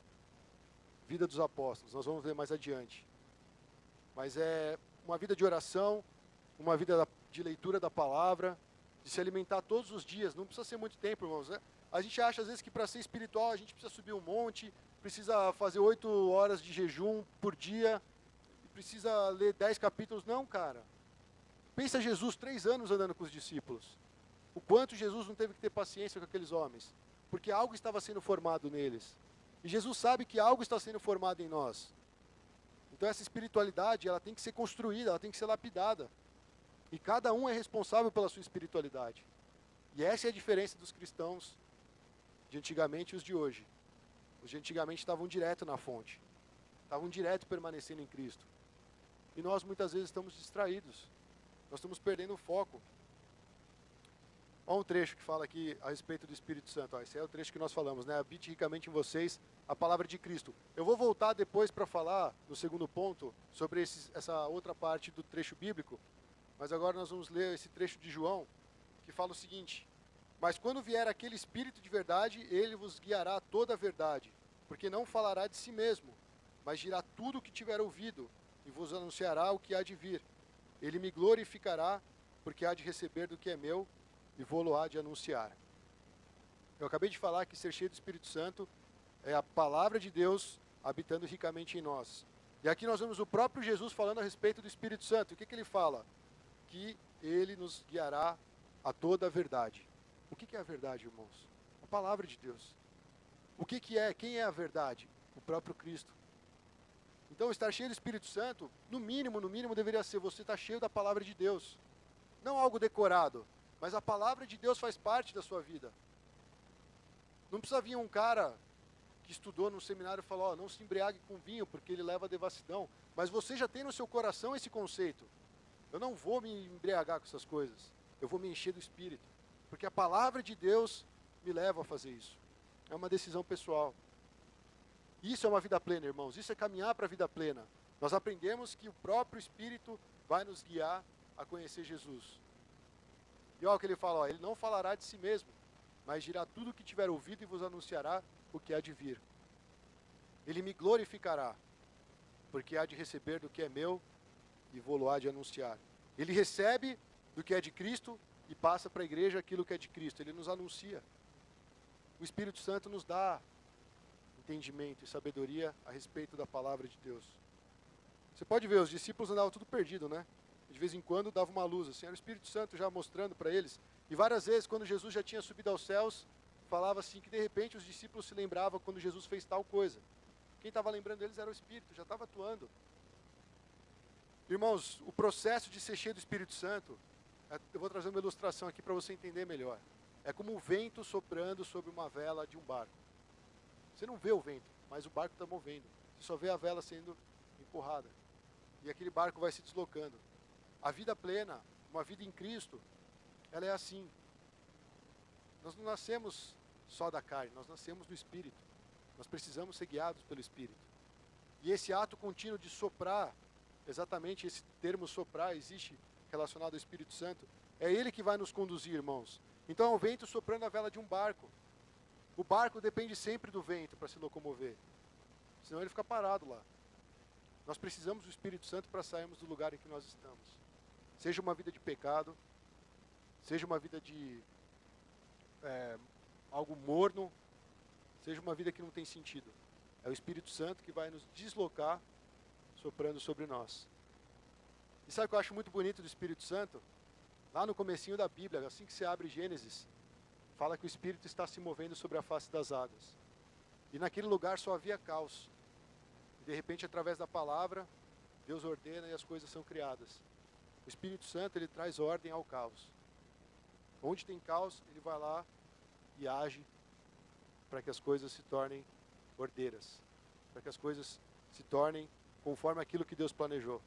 Vida dos apóstolos, nós vamos ver mais adiante. Mas é uma vida de oração, uma vida de leitura da palavra, de se alimentar todos os dias. Não precisa ser muito tempo, irmãos, né? A gente acha às vezes que para ser espiritual a gente precisa subir um monte, precisa fazer 8 horas de jejum por dia, precisa ler 10 capítulos. Não, cara. Pensa Jesus 3 anos andando com os discípulos. O quanto Jesus não teve que ter paciência com aqueles homens, porque algo estava sendo formado neles. E Jesus sabe que algo está sendo formado em nós. Então essa espiritualidade, ela tem que ser construída, ela tem que ser lapidada. E cada um é responsável pela sua espiritualidade. E essa é a diferença dos cristãos de antigamente e os de hoje. Os de antigamente estavam direto na fonte. Estavam direto permanecendo em Cristo. E nós muitas vezes estamos distraídos. Nós estamos perdendo o foco. Olha um trecho que fala aqui a respeito do Espírito Santo. Esse é o trecho que nós falamos, né? Habite ricamente em vocês a palavra de Cristo. Eu vou voltar depois para falar, no segundo ponto, sobre essa outra parte do trecho bíblico. Mas agora nós vamos ler esse trecho de João, que fala o seguinte: mas quando vier aquele Espírito de verdade, ele vos guiará a toda a verdade, porque não falará de si mesmo, mas dirá tudo o que tiver ouvido, e vos anunciará o que há de vir. Ele me glorificará, porque há de receber do que é meu, e vou-lo há de anunciar. Eu acabei de falar que ser cheio do Espírito Santo é a palavra de Deus habitando ricamente em nós. E aqui nós vemos o próprio Jesus falando a respeito do Espírito Santo. O que ele fala? Que ele nos guiará a toda a verdade. O que é a verdade, irmãos? A palavra de Deus. O que é? Quem é a verdade? O próprio Cristo. Então, estar cheio do Espírito Santo, no mínimo, deveria ser você estar cheio da palavra de Deus. Não algo decorado, mas a palavra de Deus faz parte da sua vida. Não precisa vir um cara que estudou num seminário e falou, não se embriague com vinho, porque ele leva a devassidão. Mas você já tem no seu coração esse conceito. Eu não vou me embriagar com essas coisas. Eu vou me encher do Espírito. Porque a palavra de Deus me leva a fazer isso. É uma decisão pessoal. Isso é uma vida plena, irmãos. Isso é caminhar para a vida plena. Nós aprendemos que o próprio Espírito vai nos guiar a conhecer Jesus. E olha o que ele fala, ele não falará de si mesmo, mas dirá tudo o que tiver ouvido e vos anunciará o que há de vir. Ele me glorificará, porque há de receber do que é meu e vou-lo há de anunciar. Ele recebe do que é de Cristo e passa para a igreja aquilo que é de Cristo. Ele nos anuncia. O Espírito Santo nos dá entendimento e sabedoria a respeito da palavra de Deus. Você pode ver, os discípulos andavam tudo perdido, né? De vez em quando dava uma luz, assim, era o Espírito Santo já mostrando para eles. E várias vezes, quando Jesus já tinha subido aos céus, falava assim que de repente os discípulos se lembravam quando Jesus fez tal coisa. Quem estava lembrando eles era o Espírito, já estava atuando. Irmãos, o processo de ser cheio do Espírito Santo, eu vou trazer uma ilustração aqui para você entender melhor. É como um vento soprando sobre uma vela de um barco. Você não vê o vento, mas o barco está movendo. Você só vê a vela sendo empurrada. E aquele barco vai se deslocando. A vida plena, uma vida em Cristo, ela é assim. Nós não nascemos só da carne, nós nascemos do Espírito. Nós precisamos ser guiados pelo Espírito. E esse ato contínuo de soprar, exatamente esse termo soprar existe relacionado ao Espírito Santo, é ele que vai nos conduzir, irmãos. Então é o vento soprando a vela de um barco. O barco depende sempre do vento para se locomover. Senão ele fica parado lá. Nós precisamos do Espírito Santo para sairmos do lugar em que nós estamos. Seja uma vida de pecado, seja uma vida de algo morno, seja uma vida que não tem sentido. É o Espírito Santo que vai nos deslocar, soprando sobre nós. E sabe o que eu acho muito bonito do Espírito Santo? Lá no comecinho da Bíblia, assim que você abre Gênesis, fala que o Espírito está se movendo sobre a face das águas. E naquele lugar só havia caos. E de repente, através da palavra, Deus ordena e as coisas são criadas. O Espírito Santo, ele traz ordem ao caos. Onde tem caos, ele vai lá e age para que as coisas se tornem ordeiras. Para que as coisas se tornem conforme aquilo que Deus planejou.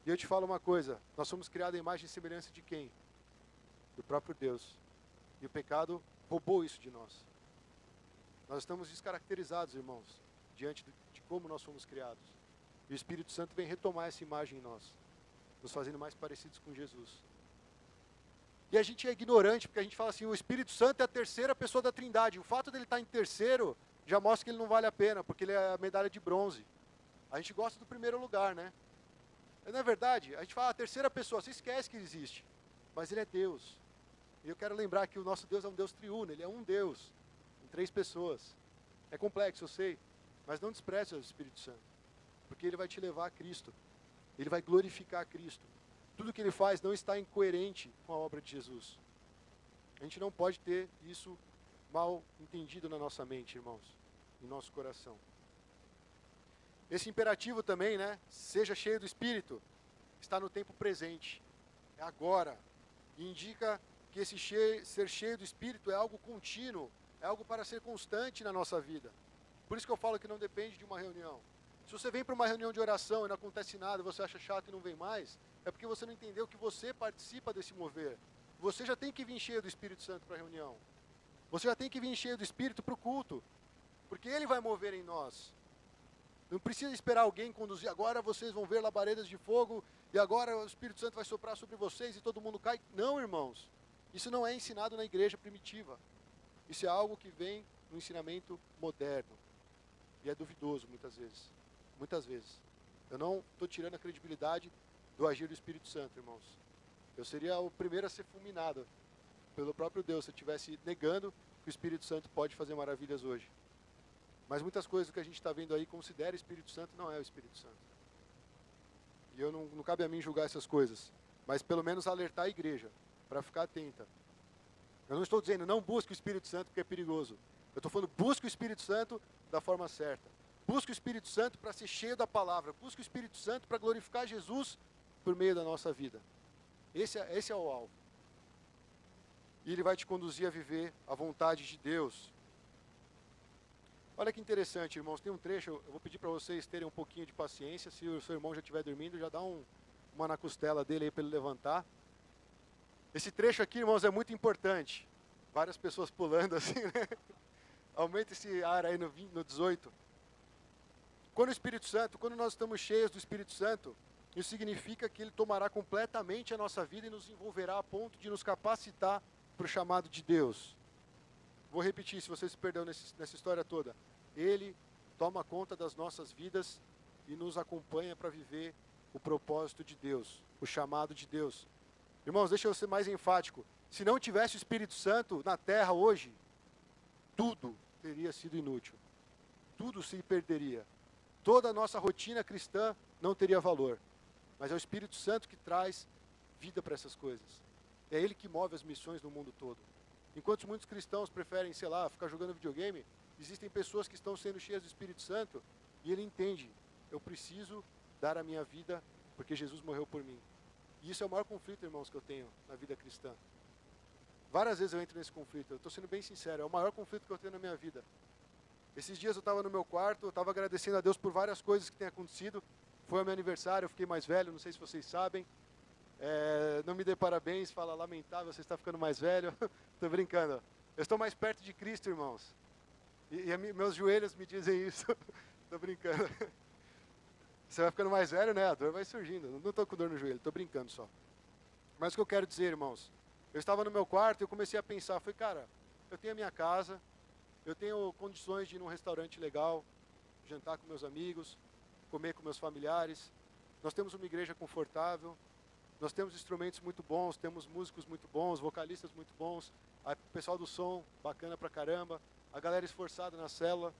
E eu te falo uma coisa, nós somos criados à imagem e semelhança de quem? Do próprio Deus. E o pecado roubou isso de nós. Nós estamos descaracterizados, irmãos, diante de como nós fomos criados. E o Espírito Santo vem retomar essa imagem em nós, nos fazendo mais parecidos com Jesus. E a gente é ignorante, porque a gente fala assim, o Espírito Santo é a terceira pessoa da Trindade. O fato dele estar em terceiro já mostra que ele não vale a pena, porque ele é a medalha de bronze. A gente gosta do primeiro lugar, né? Não é verdade? A gente fala a terceira pessoa, você esquece que ele existe. Mas ele é Deus. E eu quero lembrar que o nosso Deus é um Deus triuno, ele é um Deus, em 3 pessoas. É complexo, eu sei, mas não despreze o Espírito Santo, porque ele vai te levar a Cristo. Ele vai glorificar a Cristo. Tudo que ele faz não está incoerente com a obra de Jesus. A gente não pode ter isso mal entendido na nossa mente, irmãos, em nosso coração. Esse imperativo também, né? Seja cheio do Espírito, está no tempo presente. É agora. E indica que esse ser cheio do Espírito é algo contínuo, é algo para ser constante na nossa vida. Por isso que eu falo que não depende de uma reunião. Se você vem para uma reunião de oração e não acontece nada, você acha chato e não vem mais, é porque você não entendeu que você participa desse mover. Você já tem que vir cheio do Espírito Santo para a reunião. Você já tem que vir cheio do Espírito para o culto, porque ele vai mover em nós. Não precisa esperar alguém conduzir, agora vocês vão ver labaredas de fogo, e agora o Espírito Santo vai soprar sobre vocês e todo mundo cai. Não, irmãos. Isso não é ensinado na igreja primitiva. Isso é algo que vem no ensinamento moderno. E é duvidoso muitas vezes. Muitas vezes. Eu não estou tirando a credibilidade do agir do Espírito Santo, irmãos. Eu seria o primeiro a ser fulminado pelo próprio Deus se eu estivesse negando que o Espírito Santo pode fazer maravilhas hoje. Mas muitas coisas que a gente está vendo aí considera Espírito Santo, não é o Espírito Santo. E eu não cabe a mim julgar essas coisas. Mas pelo menos alertar a igreja, para ficar atenta. Eu não estou dizendo não busque o Espírito Santo porque é perigoso. Eu estou falando busque o Espírito Santo da forma certa. Busque o Espírito Santo para ser cheio da palavra. Busque o Espírito Santo para glorificar Jesus por meio da nossa vida. Esse é o alvo. E ele vai te conduzir a viver a vontade de Deus. Olha que interessante, irmãos. Tem um trecho, eu vou pedir para vocês terem um pouquinho de paciência. Se o seu irmão já estiver dormindo, já dá uma na costela dele aí para ele levantar. Esse trecho aqui, irmãos, é muito importante. Várias pessoas pulando assim, né? Aumenta esse ar aí no 18. Quando o Espírito Santo, quando nós estamos cheios do Espírito Santo, isso significa que ele tomará completamente a nossa vida e nos envolverá a ponto de nos capacitar para o chamado de Deus. Vou repetir, se você se perdeu nessa história toda. Ele toma conta das nossas vidas e nos acompanha para viver o propósito de Deus, o chamado de Deus. Irmãos, deixa eu ser mais enfático. Se não tivesse o Espírito Santo na terra hoje, tudo teria sido inútil. Tudo se perderia. Toda a nossa rotina cristã não teria valor. Mas é o Espírito Santo que traz vida para essas coisas. É ele que move as missões no mundo todo. Enquanto muitos cristãos preferem, sei lá, ficar jogando videogame, existem pessoas que estão sendo cheias do Espírito Santo e ele entende, eu preciso dar a minha vida porque Jesus morreu por mim. E isso é o maior conflito, irmãos, que eu tenho na vida cristã. Várias vezes eu entro nesse conflito, eu estou sendo bem sincero, é o maior conflito que eu tenho na minha vida. Esses dias eu estava no meu quarto, eu estava agradecendo a Deus por várias coisas que têm acontecido. Foi o meu aniversário, eu fiquei mais velho, não sei se vocês sabem. Não me dê parabéns, fala lamentável, você está ficando mais velho. Estou brincando. Eu estou mais perto de Cristo, irmãos. E meus joelhos me dizem isso. Estou brincando. Você vai ficando mais velho, né? A dor vai surgindo. Não estou com dor no joelho, estou brincando só. Mas o que eu quero dizer, irmãos, eu estava no meu quarto e eu comecei a pensar, falei, cara, eu tenho a minha casa, eu tenho condições de ir num restaurante legal, jantar com meus amigos, comer com meus familiares, nós temos uma igreja confortável, nós temos instrumentos muito bons, temos músicos muito bons, vocalistas muito bons, o pessoal do som, bacana pra caramba, a galera esforçada na célula.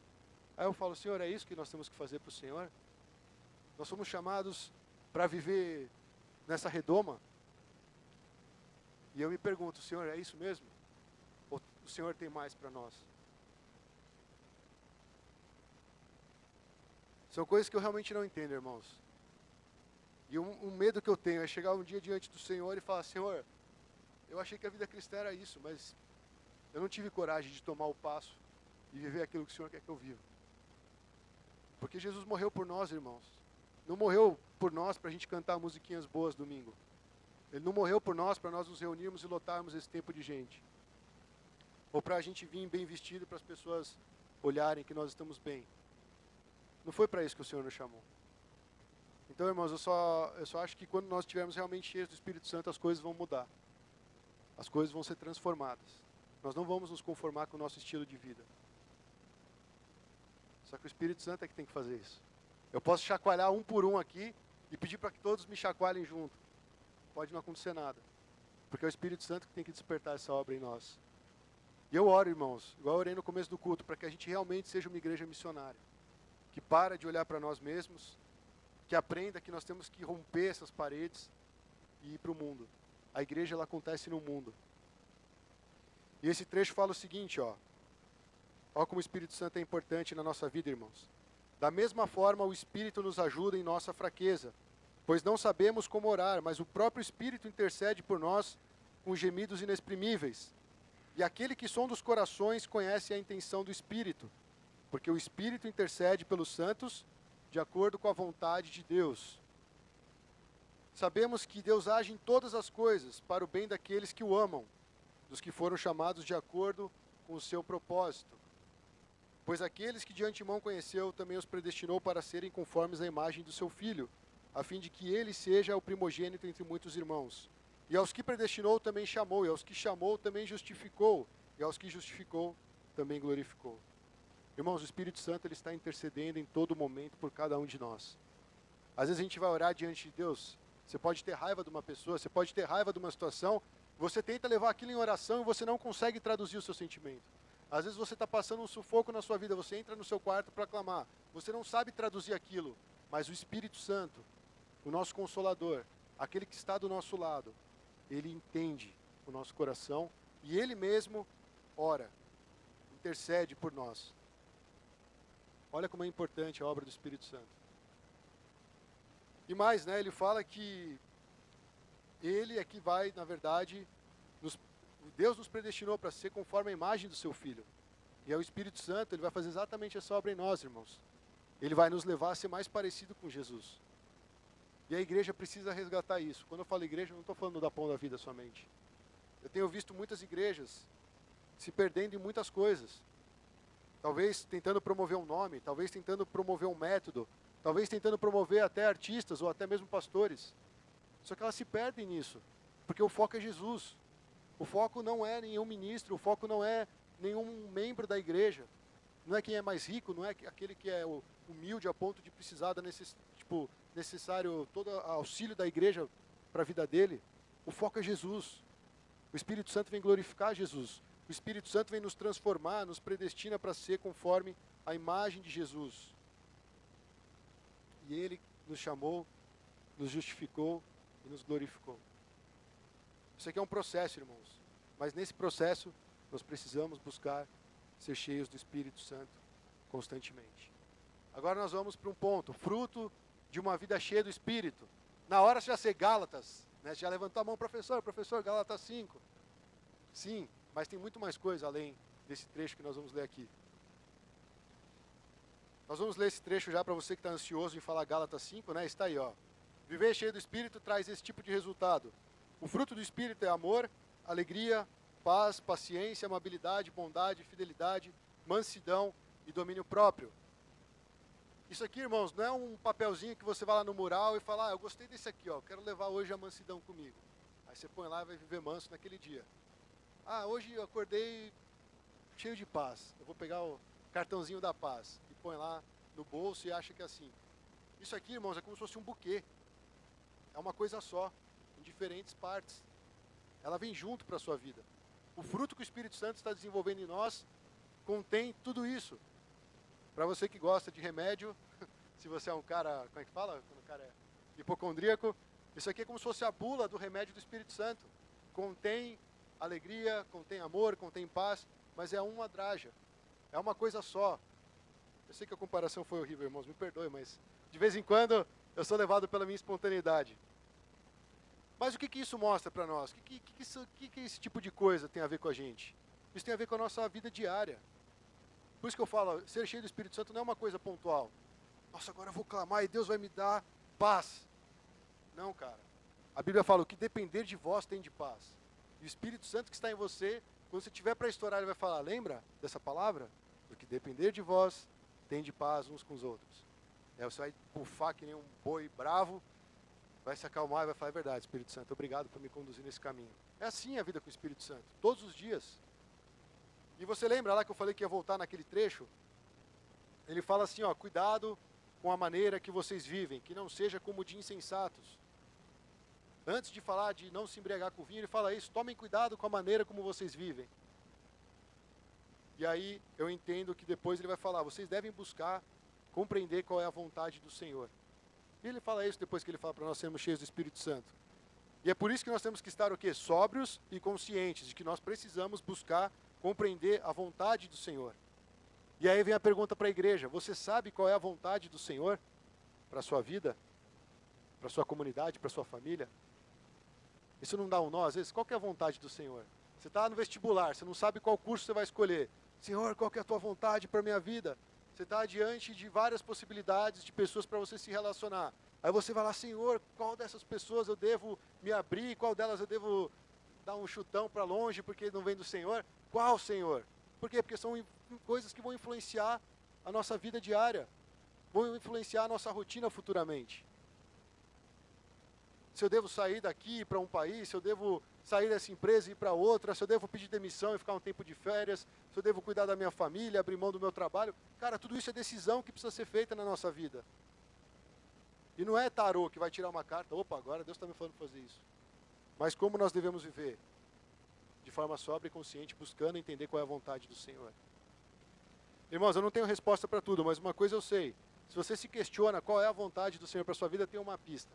Aí eu falo, Senhor, é isso que nós temos que fazer para o Senhor? Nós somos chamados para viver nessa redoma? E eu me pergunto, Senhor, é isso mesmo? Ou o Senhor tem mais para nós? São coisas que eu realmente não entendo, irmãos. E um medo que eu tenho é chegar um dia diante do Senhor e falar, Senhor, eu achei que a vida cristã era isso, mas eu não tive coragem de tomar o passo e viver aquilo que o Senhor quer que eu viva. Porque Jesus morreu por nós, irmãos. não morreu por nós para a gente cantar musiquinhas boas domingo. Ele não morreu por nós para nós nos reunirmos e lotarmos esse tempo de gente. Ou para a gente vir bem vestido para as pessoas olharem que nós estamos bem. Não foi para isso que o Senhor nos chamou. Então, irmãos, eu só acho que quando nós estivermos realmente cheios do Espírito Santo, as coisas vão mudar. As coisas vão ser transformadas. Nós não vamos nos conformar com o nosso estilo de vida. Só que o Espírito Santo é que tem que fazer isso. Eu posso chacoalhar um por um aqui e pedir para que todos me chacoalhem junto. Pode não acontecer nada. Porque é o Espírito Santo que tem que despertar essa obra em nós. E eu oro, irmãos, igual eu orei no começo do culto, para que a gente realmente seja uma igreja missionária. Que para de olhar para nós mesmos, que aprenda que nós temos que romper essas paredes e ir para o mundo. A igreja, ela acontece no mundo. E esse trecho fala o seguinte, ó como o Espírito Santo é importante na nossa vida, irmãos. Da mesma forma, o Espírito nos ajuda em nossa fraqueza, pois não sabemos como orar, mas o próprio Espírito intercede por nós com gemidos inexprimíveis. E aquele que sonda os corações conhece a intenção do Espírito, porque o Espírito intercede pelos santos de acordo com a vontade de Deus. Sabemos que Deus age em todas as coisas para o bem daqueles que o amam, dos que foram chamados de acordo com o seu propósito. Pois aqueles que de antemão conheceu, também os predestinou para serem conformes à imagem do seu Filho, a fim de que ele seja o primogênito entre muitos irmãos. E aos que predestinou, também chamou, e aos que chamou, também justificou, e aos que justificou, também glorificou. Irmãos, o Espírito Santo ele está intercedendo em todo momento por cada um de nós. Às vezes a gente vai orar diante de Deus, você pode ter raiva de uma pessoa, você pode ter raiva de uma situação, você tenta levar aquilo em oração e você não consegue traduzir o seu sentimento. Às vezes você está passando um sufoco na sua vida, você entra no seu quarto para clamar, você não sabe traduzir aquilo, mas o Espírito Santo, o nosso Consolador, aquele que está do nosso lado, ele entende o nosso coração e ele mesmo ora, intercede por nós. Olha como é importante a obra do Espírito Santo. E mais, ele fala que ele é que vai, na verdade, Deus nos predestinou para ser conforme a imagem do seu Filho. E é o Espírito Santo, ele vai fazer exatamente essa obra em nós, irmãos. Ele vai nos levar a ser mais parecido com Jesus. E a igreja precisa resgatar isso. Quando eu falo igreja, eu não estou falando da Pão da Vida somente. Eu tenho visto muitas igrejas se perdendo em muitas coisas. Talvez tentando promover um nome, talvez tentando promover um método, talvez tentando promover até artistas ou até mesmo pastores. Só que elas se perdem nisso, porque o foco é Jesus. O foco não é nenhum ministro, o foco não é nenhum membro da igreja. Não é quem é mais rico, não é aquele que é humilde a ponto de precisar necessário todo o auxílio da igreja para a vida dele. O foco é Jesus. O Espírito Santo vem glorificar Jesus. O Espírito Santo vem nos transformar, nos predestina para ser conforme a imagem de Jesus. E ele nos chamou, nos justificou e nos glorificou. Isso aqui é um processo, irmãos. Mas nesse processo, nós precisamos buscar ser cheios do Espírito Santo constantemente. Agora nós vamos para um ponto. Fruto de uma vida cheia do Espírito. Na hora você já ser Gálatas, né? Você já levantou a mão, professor, Gálatas 5. Sim, mas tem muito mais coisa além desse trecho que nós vamos ler aqui. Nós vamos ler esse trecho já para você que está ansioso em falar Gálatas 5, né? Está aí, ó. Viver cheio do Espírito traz esse tipo de resultado. O fruto do Espírito é amor, alegria, paz, paciência, amabilidade, bondade, fidelidade, mansidão e domínio próprio. Isso aqui, irmãos, não é um papelzinho que você vai lá no mural e fala, eu gostei desse aqui, ó, quero levar hoje a mansidão comigo. Aí você põe lá e vai viver manso naquele dia. Hoje eu acordei cheio de paz. Eu vou pegar o cartãozinho da paz e põe lá no bolso e acha que é assim. Isso aqui, irmãos, é como se fosse um buquê. É uma coisa só, em diferentes partes. Ela vem junto para a sua vida. O fruto que o Espírito Santo está desenvolvendo em nós contém tudo isso. Para você que gosta de remédio, se você é um cara, como é que fala? Quando o cara é hipocondríaco, isso aqui é como se fosse a bula do remédio do Espírito Santo. Contém alegria, contém amor, contém paz, mas é uma draja. É uma coisa só. Eu sei que a comparação foi horrível, irmãos, me perdoe, mas de vez em quando eu sou levado pela minha espontaneidade. Mas o que isso mostra para nós? O que esse tipo de coisa tem a ver com a gente? Isso tem a ver com a nossa vida diária. Por isso que eu falo, ser cheio do Espírito Santo não é uma coisa pontual. nossa, agora eu vou clamar e Deus vai me dar paz. Não, cara. A Bíblia fala, o que depender de vós tem de paz. E o Espírito Santo que está em você, quando você tiver para estourar, ele vai falar, lembra dessa palavra? O que depender de vós tem de paz uns com os outros. Você vai pufar que nem um boi bravo, vai se acalmar e vai falar, é verdade, Espírito Santo, obrigado por me conduzir nesse caminho. É assim a vida com o Espírito Santo, todos os dias. E você lembra lá que eu falei que ia voltar naquele trecho? Ele fala assim, ó, cuidado com a maneira que vocês vivem, que não seja como de insensatos. Antes de falar de não se embriagar com vinho, ele fala isso, tomem cuidado com a maneira como vocês vivem. E aí eu entendo que depois ele vai falar, vocês devem buscar compreender qual é a vontade do Senhor. E ele fala isso depois que ele fala para nós sermos cheios do Espírito Santo. E é por isso que nós temos que estar o quê? Sóbrios e conscientes de que nós precisamos buscar compreender a vontade do Senhor. E aí vem a pergunta para a igreja, você sabe qual é a vontade do Senhor para a sua vida, para a sua comunidade, para a sua família? Isso não dá um nó, às vezes, qual que é a vontade do Senhor? Você está no vestibular, você não sabe qual curso você vai escolher. Senhor, qual que é a tua vontade para a minha vida? Você está diante de várias possibilidades de pessoas para você se relacionar. Aí você vai lá, Senhor, qual dessas pessoas eu devo me abrir? Qual delas eu devo dar um chutão para longe porque não vem do Senhor? Qual, Senhor? Por quê? Porque são coisas que vão influenciar a nossa vida diária. Vão influenciar a nossa rotina futuramente. Se eu devo sair daqui para um país, se eu devo sair dessa empresa e ir para outra, se eu devo pedir demissão e ficar um tempo de férias, se eu devo cuidar da minha família, abrir mão do meu trabalho. Cara, tudo isso é decisão que precisa ser feita na nossa vida. E não é tarô que vai tirar uma carta, opa, agora Deus está me falando fazer isso. Mas como nós devemos viver? De forma sóbria e consciente, buscando entender qual é a vontade do Senhor. Irmãos, eu não tenho resposta para tudo, mas uma coisa eu sei. Se você se questiona qual é a vontade do Senhor para a sua vida, tem uma pista.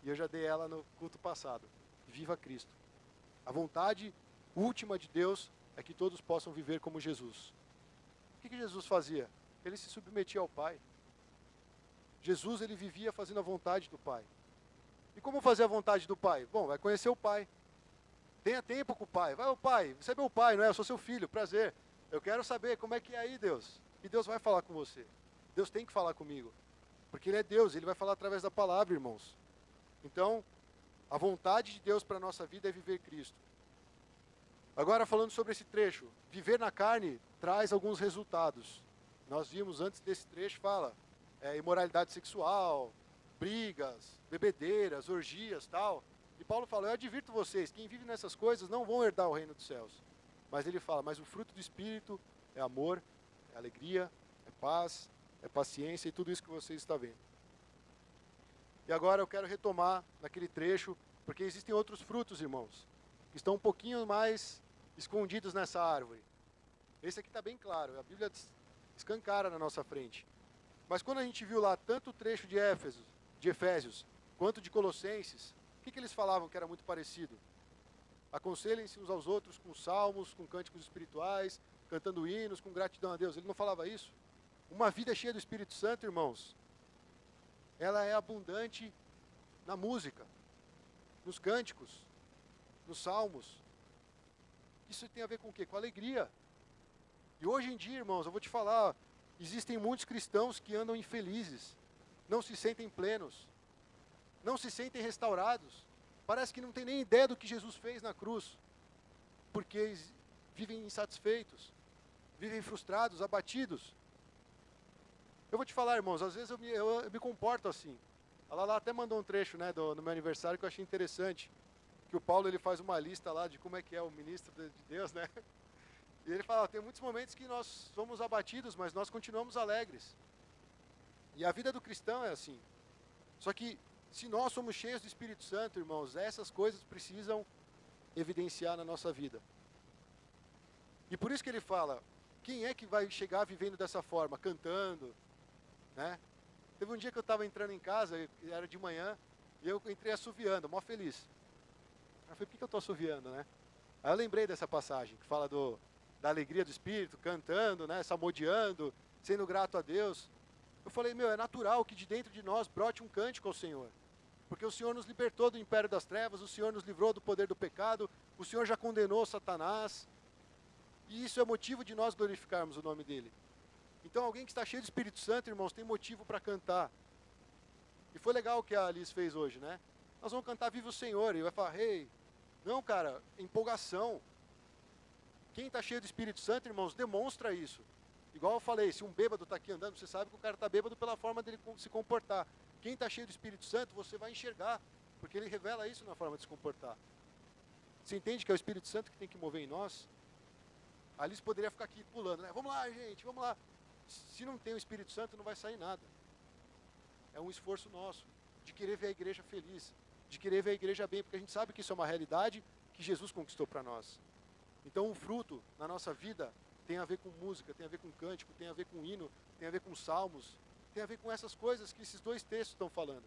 E eu já dei ela no culto passado. Viva Cristo. A vontade última de Deus é que todos possam viver como Jesus. O que Jesus fazia? Ele se submetia ao Pai. Jesus, ele vivia fazendo a vontade do Pai. E como fazer a vontade do Pai? Bom, vai conhecer o Pai. Tenha tempo com o Pai. Vai, ô Pai, você é meu Pai, não é? Eu sou seu filho, prazer. Eu quero saber como é que é aí, Deus. E Deus vai falar com você. Deus tem que falar comigo. Porque Ele é Deus, Ele vai falar através da palavra, irmãos. Então, a vontade de Deus para a nossa vida é viver Cristo. Agora, falando sobre esse trecho, viver na carne traz alguns resultados. Nós vimos antes desse trecho, fala, imoralidade sexual, brigas, bebedeiras, orgias, tal. E Paulo fala, eu advirto vocês, quem vive nessas coisas não vão herdar o reino dos céus. Mas ele fala, mas o fruto do Espírito é amor, é alegria, é paz, é paciência e tudo isso que vocês estão vendo. E agora eu quero retomar naquele trecho, porque existem outros frutos, irmãos, que estão um pouquinho mais escondidos nessa árvore. Esse aqui está bem claro, a Bíblia escancara na nossa frente. Mas quando a gente viu lá tanto o trecho de Efésios, quanto de Colossenses, o que eles falavam que era muito parecido? Aconselhem-se uns aos outros com salmos, com cânticos espirituais, cantando hinos, com gratidão a Deus. Ele não falava isso? Uma vida cheia do Espírito Santo, irmãos, ela é abundante na música, nos cânticos, nos salmos. Isso tem a ver com o quê? Com alegria. E hoje em dia, irmãos, eu vou te falar, existem muitos cristãos que andam infelizes, não se sentem plenos, não se sentem restaurados. Parece que não tem nem ideia do que Jesus fez na cruz, porque vivem insatisfeitos, vivem frustrados, abatidos. Eu vou te falar, irmãos, às vezes eu me comporto assim. A Lala até mandou um trecho, né, no meu aniversário que eu achei interessante, que o Paulo ele faz uma lista lá de como é que é o ministro de Deus, né? E ele fala, tem muitos momentos que nós somos abatidos, mas nós continuamos alegres. E a vida do cristão é assim. Só que se nós somos cheios do Espírito Santo, irmãos, essas coisas precisam evidenciar na nossa vida. E por isso que ele fala, quem é que vai chegar vivendo dessa forma? Cantando, né? Teve um dia que eu estava entrando em casa, era de manhã, e eu entrei assoviando, mó feliz. Eu falei, por que eu estou assoviando, né? Aí eu lembrei dessa passagem, que fala da alegria do Espírito, cantando, né, salmodiando, sendo grato a Deus. Eu falei, é natural que de dentro de nós brote um cântico ao Senhor. Porque o Senhor nos libertou do império das trevas, o Senhor nos livrou do poder do pecado, o Senhor já condenou Satanás. E isso é motivo de nós glorificarmos o nome dEle. Então alguém que está cheio do Espírito Santo, irmãos, tem motivo para cantar. E foi legal o que a Alice fez hoje, né? Nós vamos cantar Viva o Senhor, e vai falar, hey, não, cara, empolgação. Quem está cheio do Espírito Santo, irmãos, demonstra isso. Igual eu falei, se um bêbado está aqui andando, você sabe que o cara está bêbado pela forma dele se comportar. Quem está cheio do Espírito Santo, você vai enxergar, porque ele revela isso na forma de se comportar. Você entende que é o Espírito Santo que tem que mover em nós? A Alice poderia ficar aqui pulando, né? Vamos lá, gente, vamos lá. Se não tem o Espírito Santo, não vai sair nada. É um esforço nosso, de querer ver a igreja feliz, de querer ver a igreja bem, porque a gente sabe que isso é uma realidade que Jesus conquistou para nós. Então o fruto na nossa vida tem a ver com música, tem a ver com cântico, tem a ver com hino, tem a ver com salmos, tem a ver com essas coisas que esses dois textos estão falando.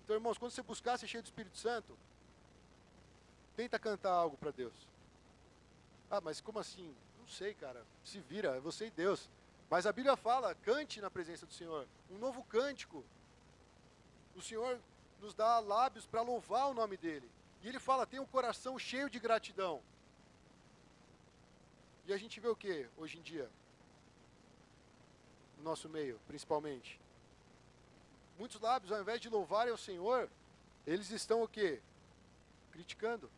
Então, irmãos, quando você buscar ser cheio do Espírito Santo, tenta cantar algo para Deus. Ah, mas como assim? Não sei, cara. Se vira, é você e Deus. Mas a Bíblia fala, cante na presença do Senhor. Um novo cântico. O Senhor nos dá lábios para louvar o nome dEle. E Ele fala, tem um coração cheio de gratidão. E a gente vê o que hoje em dia? No nosso meio, principalmente. Muitos lábios, ao invés de louvarem ao Senhor, eles estão o quê? Criticando.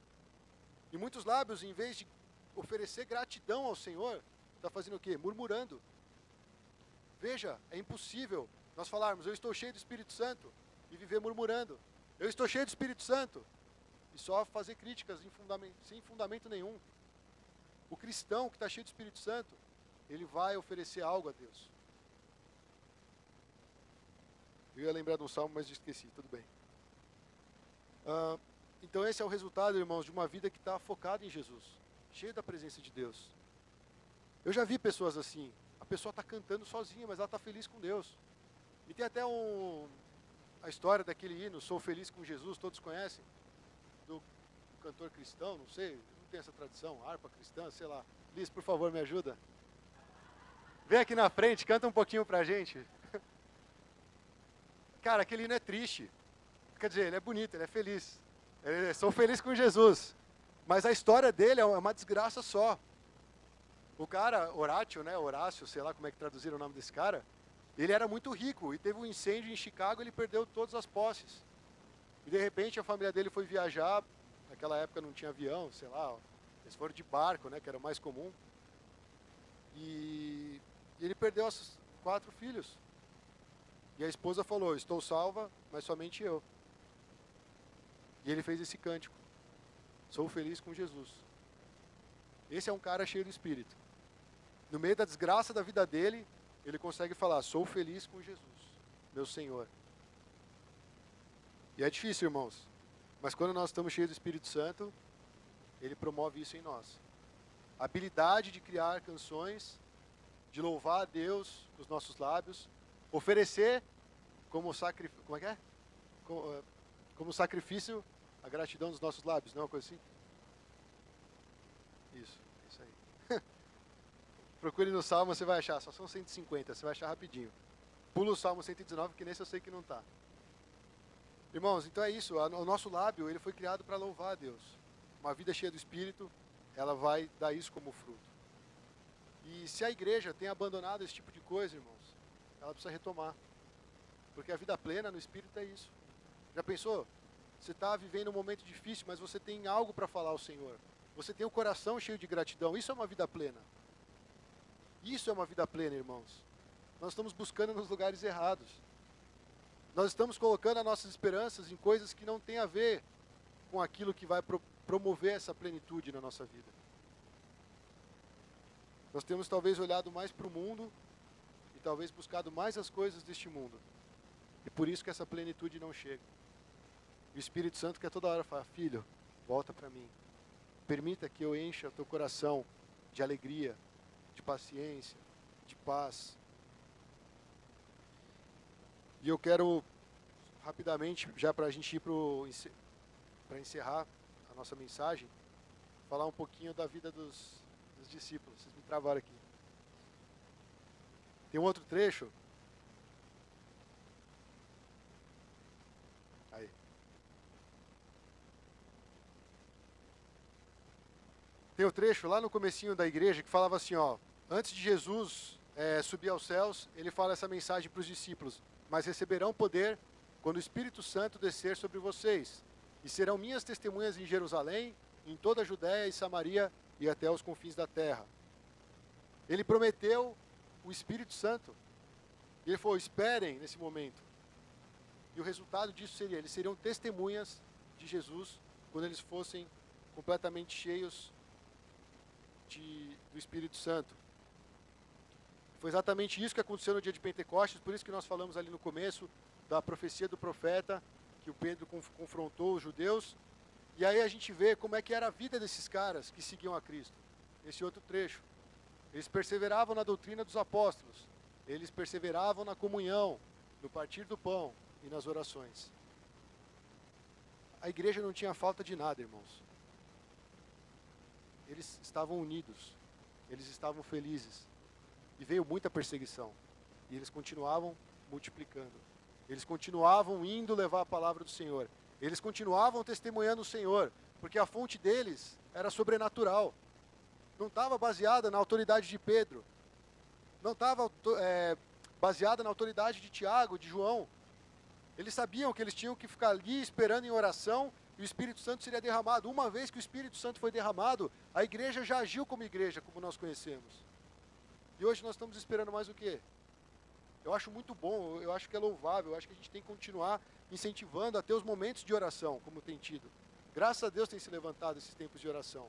E muitos lábios, em vez de oferecer gratidão ao Senhor, está fazendo o quê? Murmurando. Veja, é impossível nós falarmos, eu estou cheio do Espírito Santo, e viver murmurando. Eu estou cheio do Espírito Santo, e só fazer críticas sem fundamento nenhum. O cristão que está cheio do Espírito Santo, ele vai oferecer algo a Deus. Eu ia lembrar de um salmo, mas esqueci, tudo bem. Então esse é o resultado, irmãos, de uma vida que está focada em Jesus, cheia da presença de Deus. Eu já vi pessoas assim, a pessoa está cantando sozinha, mas ela está feliz com Deus. E tem até a história daquele hino, Sou Feliz com Jesus, todos conhecem? Do cantor cristão, não sei, não tem essa tradição, harpa cristã, sei lá. Liz, por favor, me ajuda. Vem aqui na frente, canta um pouquinho pra gente. Cara, aquele hino é triste. Quer dizer, ele é bonito, ele é feliz. Sou feliz com Jesus. Mas a história dele é uma desgraça só. O cara, Horácio, sei lá como é que traduziram o nome desse cara, ele era muito rico e teve um incêndio em Chicago, ele perdeu todas as posses. E de repente a família dele foi viajar, naquela época não tinha avião, sei lá, eles foram de barco, né, que era o mais comum. E ele perdeu os 4 filhos. E a esposa falou, estou salva, mas somente eu. E ele fez esse cântico. Sou feliz com Jesus. Esse é um cara cheio do Espírito. No meio da desgraça da vida dele, ele consegue falar, sou feliz com Jesus, meu Senhor. E é difícil, irmãos. Mas quando nós estamos cheios do Espírito Santo, ele promove isso em nós. A habilidade de criar canções, de louvar a Deus com os nossos lábios, oferecer como sacrifício, como é que é? Como sacrifício a gratidão dos nossos lábios, não é uma coisa assim? Isso aí. Procure no Salmo, você vai achar, só são 150, você vai achar rapidinho. Pula o Salmo 119, que nesse eu sei que não está. Irmãos, então é isso, o nosso lábio, ele foi criado para louvar a Deus. Uma vida cheia do Espírito, ela vai dar isso como fruto. E se a igreja tem abandonado esse tipo de coisa, irmãos, ela precisa retomar. Porque a vida plena no Espírito é isso. Já pensou? Você está vivendo um momento difícil, mas você tem algo para falar ao Senhor. Você tem o coração cheio de gratidão. Isso é uma vida plena. Isso é uma vida plena, irmãos. Nós estamos buscando nos lugares errados. Nós estamos colocando as nossas esperanças em coisas que não têm a ver com aquilo que vai promover essa plenitude na nossa vida. Nós temos talvez olhado mais para o mundo e talvez buscado mais as coisas deste mundo. E por isso que essa plenitude não chega. O Espírito Santo quer toda hora falar, filho, volta para mim. Permita que eu encha o teu coração de alegria, de paciência, de paz. E eu quero, rapidamente, já para a gente ir para encerrar a nossa mensagem, falar um pouquinho da vida dos discípulos. Vocês me travaram aqui. Tem um outro trecho. Aí. Tem o trecho lá no comecinho da igreja que falava assim, ó, antes de Jesus subir aos céus, ele fala essa mensagem para os discípulos: mas receberão poder quando o Espírito Santo descer sobre vocês, e serão minhas testemunhas em Jerusalém, em toda a Judéia e Samaria e até os confins da terra. Ele prometeu o Espírito Santo. E ele falou: esperem nesse momento. E o resultado disso seria: eles seriam testemunhas de Jesus quando eles fossem completamente cheios do Espírito Santo. Foi exatamente isso que aconteceu no dia de Pentecostes, por isso que nós falamos ali no começo da profecia do profeta, que o Pedro confrontou os judeus. E aí a gente vê como é que era a vida desses caras que seguiam a Cristo. Esse outro trecho. Eles perseveravam na doutrina dos apóstolos. Eles perseveravam na comunhão, no partir do pão e nas orações. A igreja não tinha falta de nada, irmãos. Eles estavam unidos. Eles estavam felizes. E veio muita perseguição. E eles continuavam multiplicando. Eles continuavam indo levar a palavra do Senhor. Eles continuavam testemunhando o Senhor, porque a fonte deles era sobrenatural. Não estava baseada na autoridade de Pedro. Não estava baseada na autoridade de Tiago, de João. Eles sabiam que eles tinham que ficar ali esperando em oração e o Espírito Santo seria derramado. Uma vez que o Espírito Santo foi derramado, a igreja já agiu como igreja, como nós conhecemos. E hoje nós estamos esperando mais o quê? Eu acho muito bom, eu acho que é louvável, eu acho que a gente tem que continuar incentivando a ter os momentos de oração, como tem tido. Graças a Deus tem se levantado esses tempos de oração.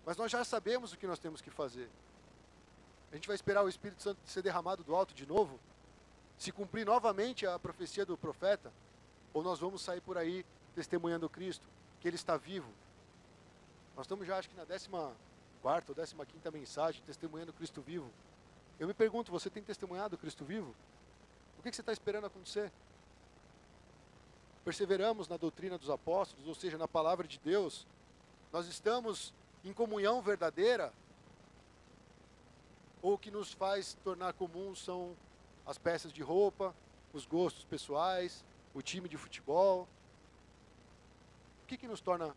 Mas nós já sabemos o que nós temos que fazer. A gente vai esperar o Espírito Santo ser derramado do alto de novo? Se cumprir novamente a profecia do profeta? Ou nós vamos sair por aí testemunhando Cristo, que Ele está vivo? Nós estamos já, acho que na 14ª ou 15ª mensagem, testemunhando Cristo vivo. Eu me pergunto, você tem testemunhado Cristo vivo? O que você está esperando acontecer? Perseveramos na doutrina dos apóstolos, ou seja, na palavra de Deus. Nós estamos em comunhão verdadeira? Ou o que nos faz tornar comum são as peças de roupa, os gostos pessoais, o time de futebol? O que nos torna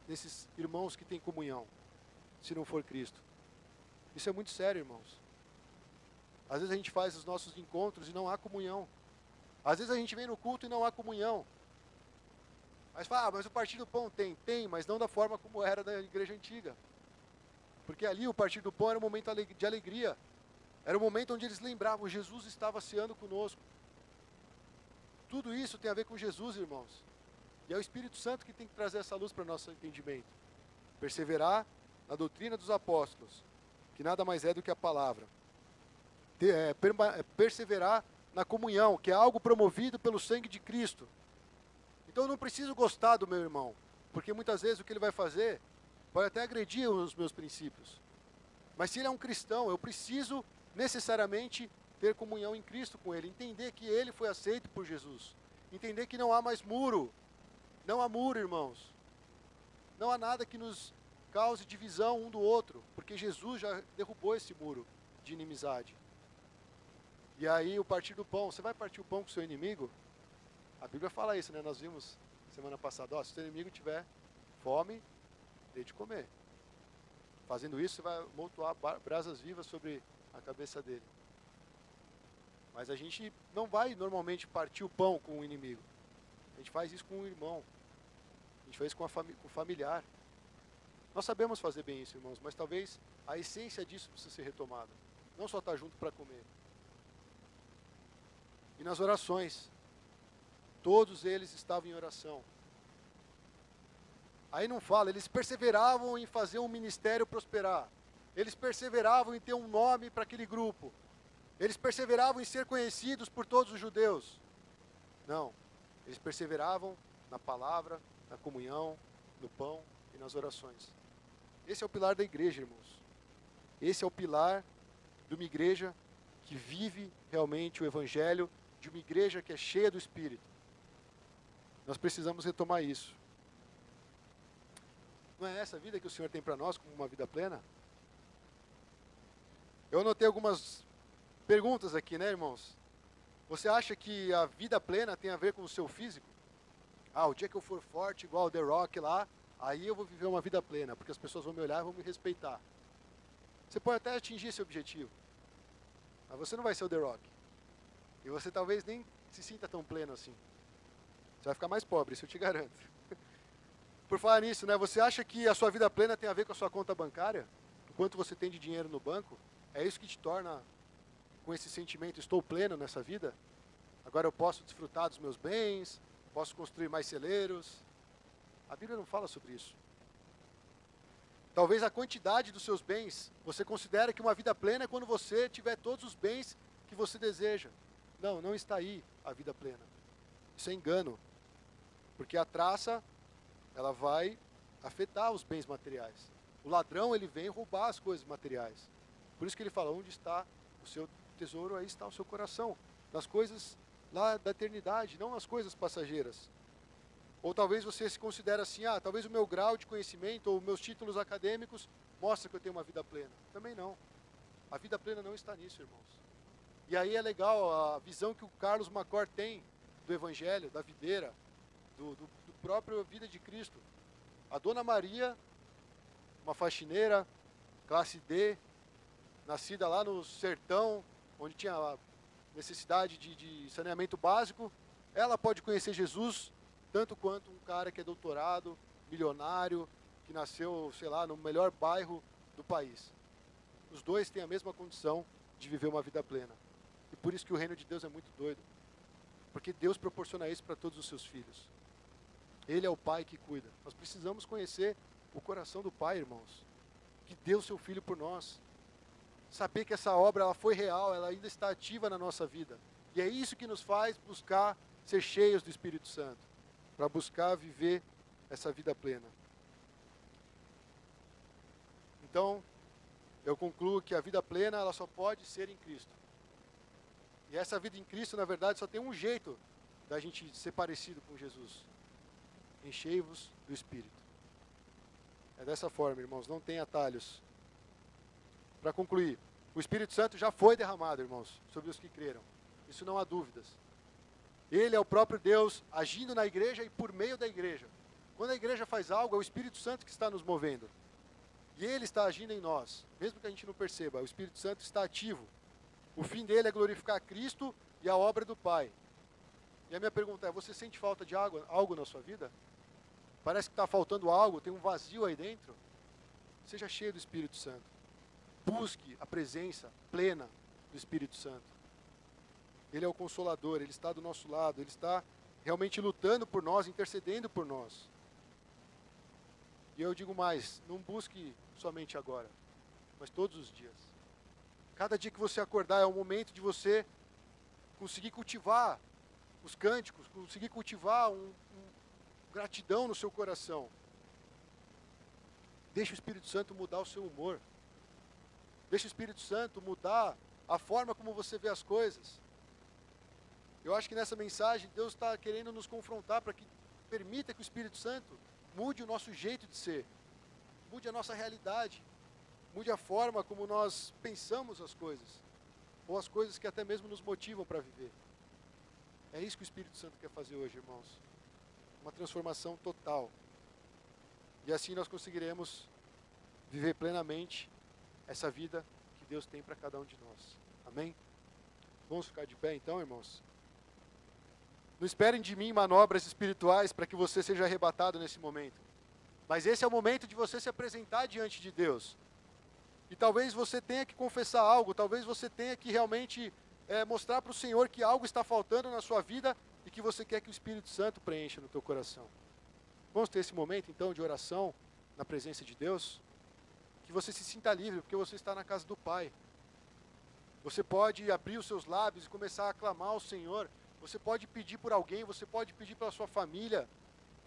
desses irmãos que têm comunhão, se não for Cristo? Isso é muito sério, irmãos. Às vezes a gente faz os nossos encontros e não há comunhão. Às vezes a gente vem no culto e não há comunhão. Mas fala, mas o partir do pão tem, mas não da forma como era da igreja antiga. Porque ali o partir do pão era um momento de alegria. Era um momento onde eles lembravam, Jesus estava ceando conosco. Tudo isso tem a ver com Jesus, irmãos. E é o Espírito Santo que tem que trazer essa luz para o nosso entendimento. Perseverar na doutrina dos apóstolos, que nada mais é do que a palavra. Perseverar na comunhão, que é algo promovido pelo sangue de Cristo. Então eu não preciso gostar do meu irmão, porque muitas vezes o que ele vai fazer pode até agredir os meus princípios. Mas se ele é um cristão, eu preciso necessariamente ter comunhão em Cristo com ele, entender que ele foi aceito por Jesus, entender que não há mais muro, não há muro, irmãos. Não há nada que nos cause divisão um do outro, porque Jesus já derrubou esse muro de inimizade. E aí o partir do pão, você vai partir o pão com o seu inimigo? A Bíblia fala isso, né? Nós vimos semana passada, se o seu inimigo tiver fome, dê de comer. Fazendo isso, você vai montuar brasas vivas sobre a cabeça dele. Mas a gente não vai normalmente partir o pão com o inimigo. A gente faz isso com o irmão. A gente faz isso com o familiar. Nós sabemos fazer bem isso, irmãos, mas talvez a essência disso precisa ser retomada. Não só estar junto para comer. E nas orações, todos eles estavam em oração. Aí não fala, eles perseveravam em fazer um ministério prosperar. Eles perseveravam em ter um nome para aquele grupo. Eles perseveravam em ser conhecidos por todos os judeus. Não, eles perseveravam na palavra, na comunhão, no pão e nas orações. Esse é o pilar da igreja, irmãos. Esse é o pilar de uma igreja que vive realmente o evangelho, de uma igreja que é cheia do Espírito. Nós precisamos retomar isso. Não é essa a vida que o Senhor tem para nós, como uma vida plena? Eu anotei algumas perguntas aqui, né, irmãos? Você acha que a vida plena tem a ver com o seu físico? Ah, o dia que eu for forte, igual o The Rock lá, aí eu vou viver uma vida plena, porque as pessoas vão me olhar e vão me respeitar. Você pode até atingir esse objetivo. Mas você não vai ser o The Rock. E você talvez nem se sinta tão pleno assim. Você vai ficar mais pobre, isso eu te garanto. Por falar nisso, né? Você acha que a sua vida plena tem a ver com a sua conta bancária? O quanto você tem de dinheiro no banco? É isso que te torna com esse sentimento, estou pleno nessa vida? Agora eu posso desfrutar dos meus bens, posso construir mais celeiros. A Bíblia não fala sobre isso. Talvez a quantidade dos seus bens, você considera que uma vida plena é quando você tiver todos os bens que você deseja. Não, não está aí a vida plena. Isso é engano. Porque a traça, ela vai afetar os bens materiais. O ladrão, ele vem roubar as coisas materiais. Por isso que ele fala, onde está o seu tesouro, aí está o seu coração. Nas coisas lá da eternidade, não nas coisas passageiras. Ou talvez você se considere assim, talvez o meu grau de conhecimento ou meus títulos acadêmicos mostra que eu tenho uma vida plena. Também não. A vida plena não está nisso, irmãos. E aí é legal a visão que o Carlos Macor tem do Evangelho, da videira, do próprio vida de Cristo. A Dona Maria, uma faxineira, classe D, nascida lá no sertão, onde tinha necessidade de saneamento básico, ela pode conhecer Jesus tanto quanto um cara que é doutorado, milionário, que nasceu, sei lá, no melhor bairro do país. Os dois têm a mesma condição de viver uma vida plena. E por isso que o reino de Deus é muito doido. Porque Deus proporciona isso para todos os seus filhos. Ele é o Pai que cuida. Nós precisamos conhecer o coração do Pai, irmãos, que deu seu Filho por nós. Saber que essa obra ela foi real, ela ainda está ativa na nossa vida. E é isso que nos faz buscar ser cheios do Espírito Santo, para buscar viver essa vida plena. Então, eu concluo que a vida plena ela só pode ser em Cristo. E essa vida em Cristo, na verdade, só tem um jeito da gente ser parecido com Jesus. Enchei-vos do Espírito. É dessa forma, irmãos, não tem atalhos. Para concluir, o Espírito Santo já foi derramado, irmãos, sobre os que creram. Isso não há dúvidas. Ele é o próprio Deus agindo na igreja e por meio da igreja. Quando a igreja faz algo, é o Espírito Santo que está nos movendo. E ele está agindo em nós, mesmo que a gente não perceba. O Espírito Santo está ativo. O fim dele é glorificar Cristo e a obra do Pai. E a minha pergunta é, você sente falta de algo na sua vida? Parece que está faltando algo, tem um vazio aí dentro? Seja cheio do Espírito Santo. Busque a presença plena do Espírito Santo. Ele é o Consolador, Ele está do nosso lado, Ele está realmente lutando por nós, intercedendo por nós. E eu digo mais, não busque somente agora, mas todos os dias. Cada dia que você acordar é o momento de você conseguir cultivar os cânticos, conseguir cultivar gratidão no seu coração. Deixe o Espírito Santo mudar o seu humor. Deixe o Espírito Santo mudar a forma como você vê as coisas. Eu acho que nessa mensagem Deus está querendo nos confrontar para que permita que o Espírito Santo mude o nosso jeito de ser, mude a nossa realidade, mude a forma como nós pensamos as coisas, ou as coisas que até mesmo nos motivam para viver. É isso que o Espírito Santo quer fazer hoje, irmãos. Uma transformação total. E assim nós conseguiremos viver plenamente essa vida que Deus tem para cada um de nós. Amém? Vamos ficar de pé então, irmãos? Não esperem de mim manobras espirituais para que você seja arrebatado nesse momento. Mas esse é o momento de você se apresentar diante de Deus. E talvez você tenha que confessar algo, talvez você tenha que realmente mostrar para o Senhor que algo está faltando na sua vida e que você quer que o Espírito Santo preencha no teu coração. Vamos ter esse momento então de oração na presença de Deus? Que você se sinta livre, porque você está na casa do Pai. Você pode abrir os seus lábios e começar a clamar ao Senhor. Você pode pedir por alguém, você pode pedir pela sua família.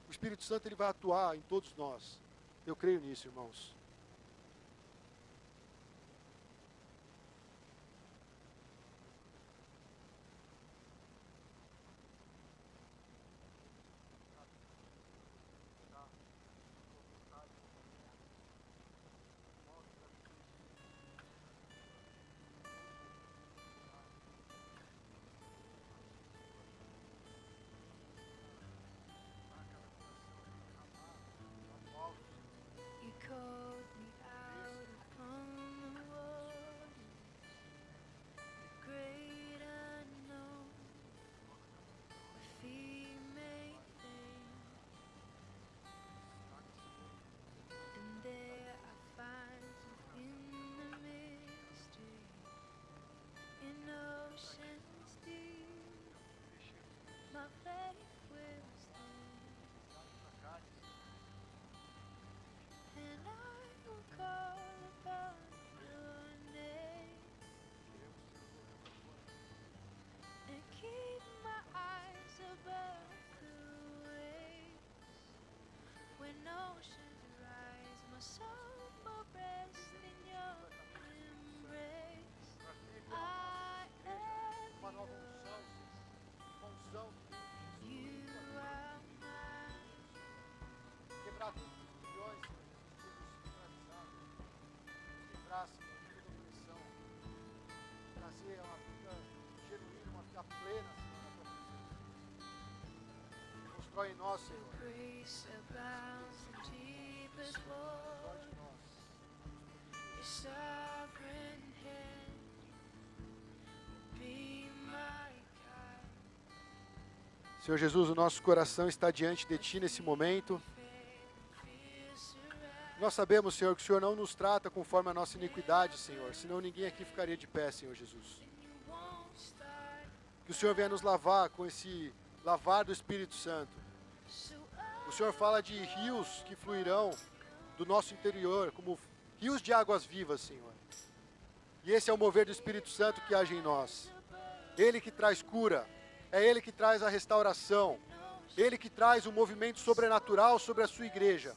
O Espírito Santo ele vai atuar em todos nós. Eu creio nisso, irmãos. You call nova unção, Senhor. Uma unção que vem de quebrar todos os milhões, Senhor, de espiritualizados. Livrar, Senhor, de toda opressão. Trazer uma vida genuína, uma vida plena, Senhor, na tua presença. Constrói em nós, Senhor. Constrói de nós. Senhor Jesus, o nosso coração está diante de Ti nesse momento. Nós sabemos, Senhor, que o Senhor não nos trata conforme a nossa iniquidade, Senhor, senão ninguém aqui ficaria de pé, Senhor Jesus. Que o Senhor venha nos lavar com esse lavar do Espírito Santo. O Senhor fala de rios que fluirão do nosso interior, como rios de águas vivas, Senhor. E esse é o mover do Espírito Santo que age em nós. Ele que traz cura. É Ele que traz a restauração. Ele que traz o movimento sobrenatural sobre a sua igreja.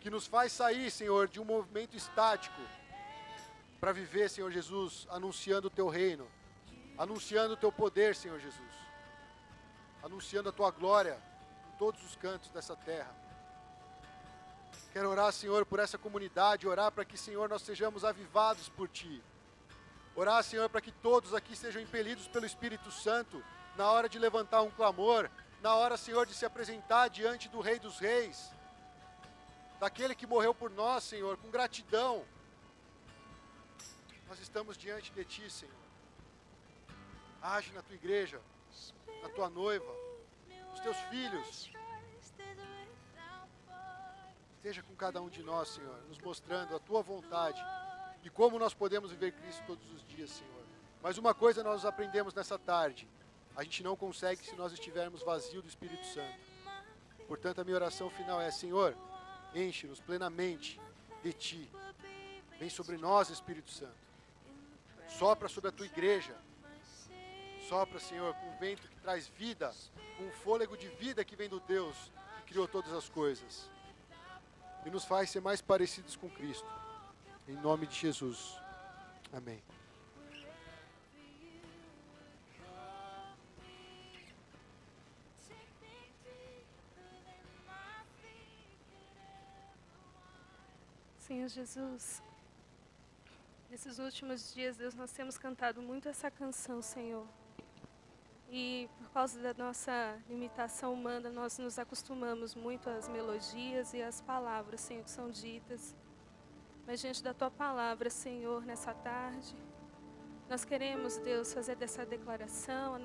Que nos faz sair, Senhor, de um movimento estático. Para viver, Senhor Jesus, anunciando o Teu reino. Anunciando o Teu poder, Senhor Jesus. Anunciando a Tua glória em todos os cantos dessa terra. Quero orar, Senhor, por essa comunidade. Orar para que, Senhor, nós sejamos avivados por Ti. Orar, Senhor, para que todos aqui sejam impelidos pelo Espírito Santo, na hora de levantar um clamor, na hora, Senhor, de se apresentar diante do Rei dos Reis, daquele que morreu por nós, Senhor, com gratidão. Nós estamos diante de Ti, Senhor. Age na Tua igreja, na Tua noiva, nos Teus filhos. Esteja com cada um de nós, Senhor, nos mostrando a Tua vontade. E como nós podemos viver Cristo todos os dias, Senhor. Mas uma coisa nós aprendemos nessa tarde. A gente não consegue se nós estivermos vazios do Espírito Santo. Portanto, a minha oração final é: Senhor, enche-nos plenamente de Ti. Vem sobre nós, Espírito Santo. Sopra sobre a Tua igreja. Sopra, Senhor, com um vento que traz vida, com um fôlego de vida que vem do Deus que criou todas as coisas. E nos faz ser mais parecidos com Cristo. Em nome de Jesus. Amém. Senhor Jesus, nesses últimos dias, Deus, nós temos cantado muito essa canção, Senhor. E por causa da nossa limitação humana, nós nos acostumamos muito às melodias e às palavras, Senhor, que são ditas. Mas diante da Tua palavra, Senhor, nessa tarde, nós queremos, Deus, fazer dessa declaração.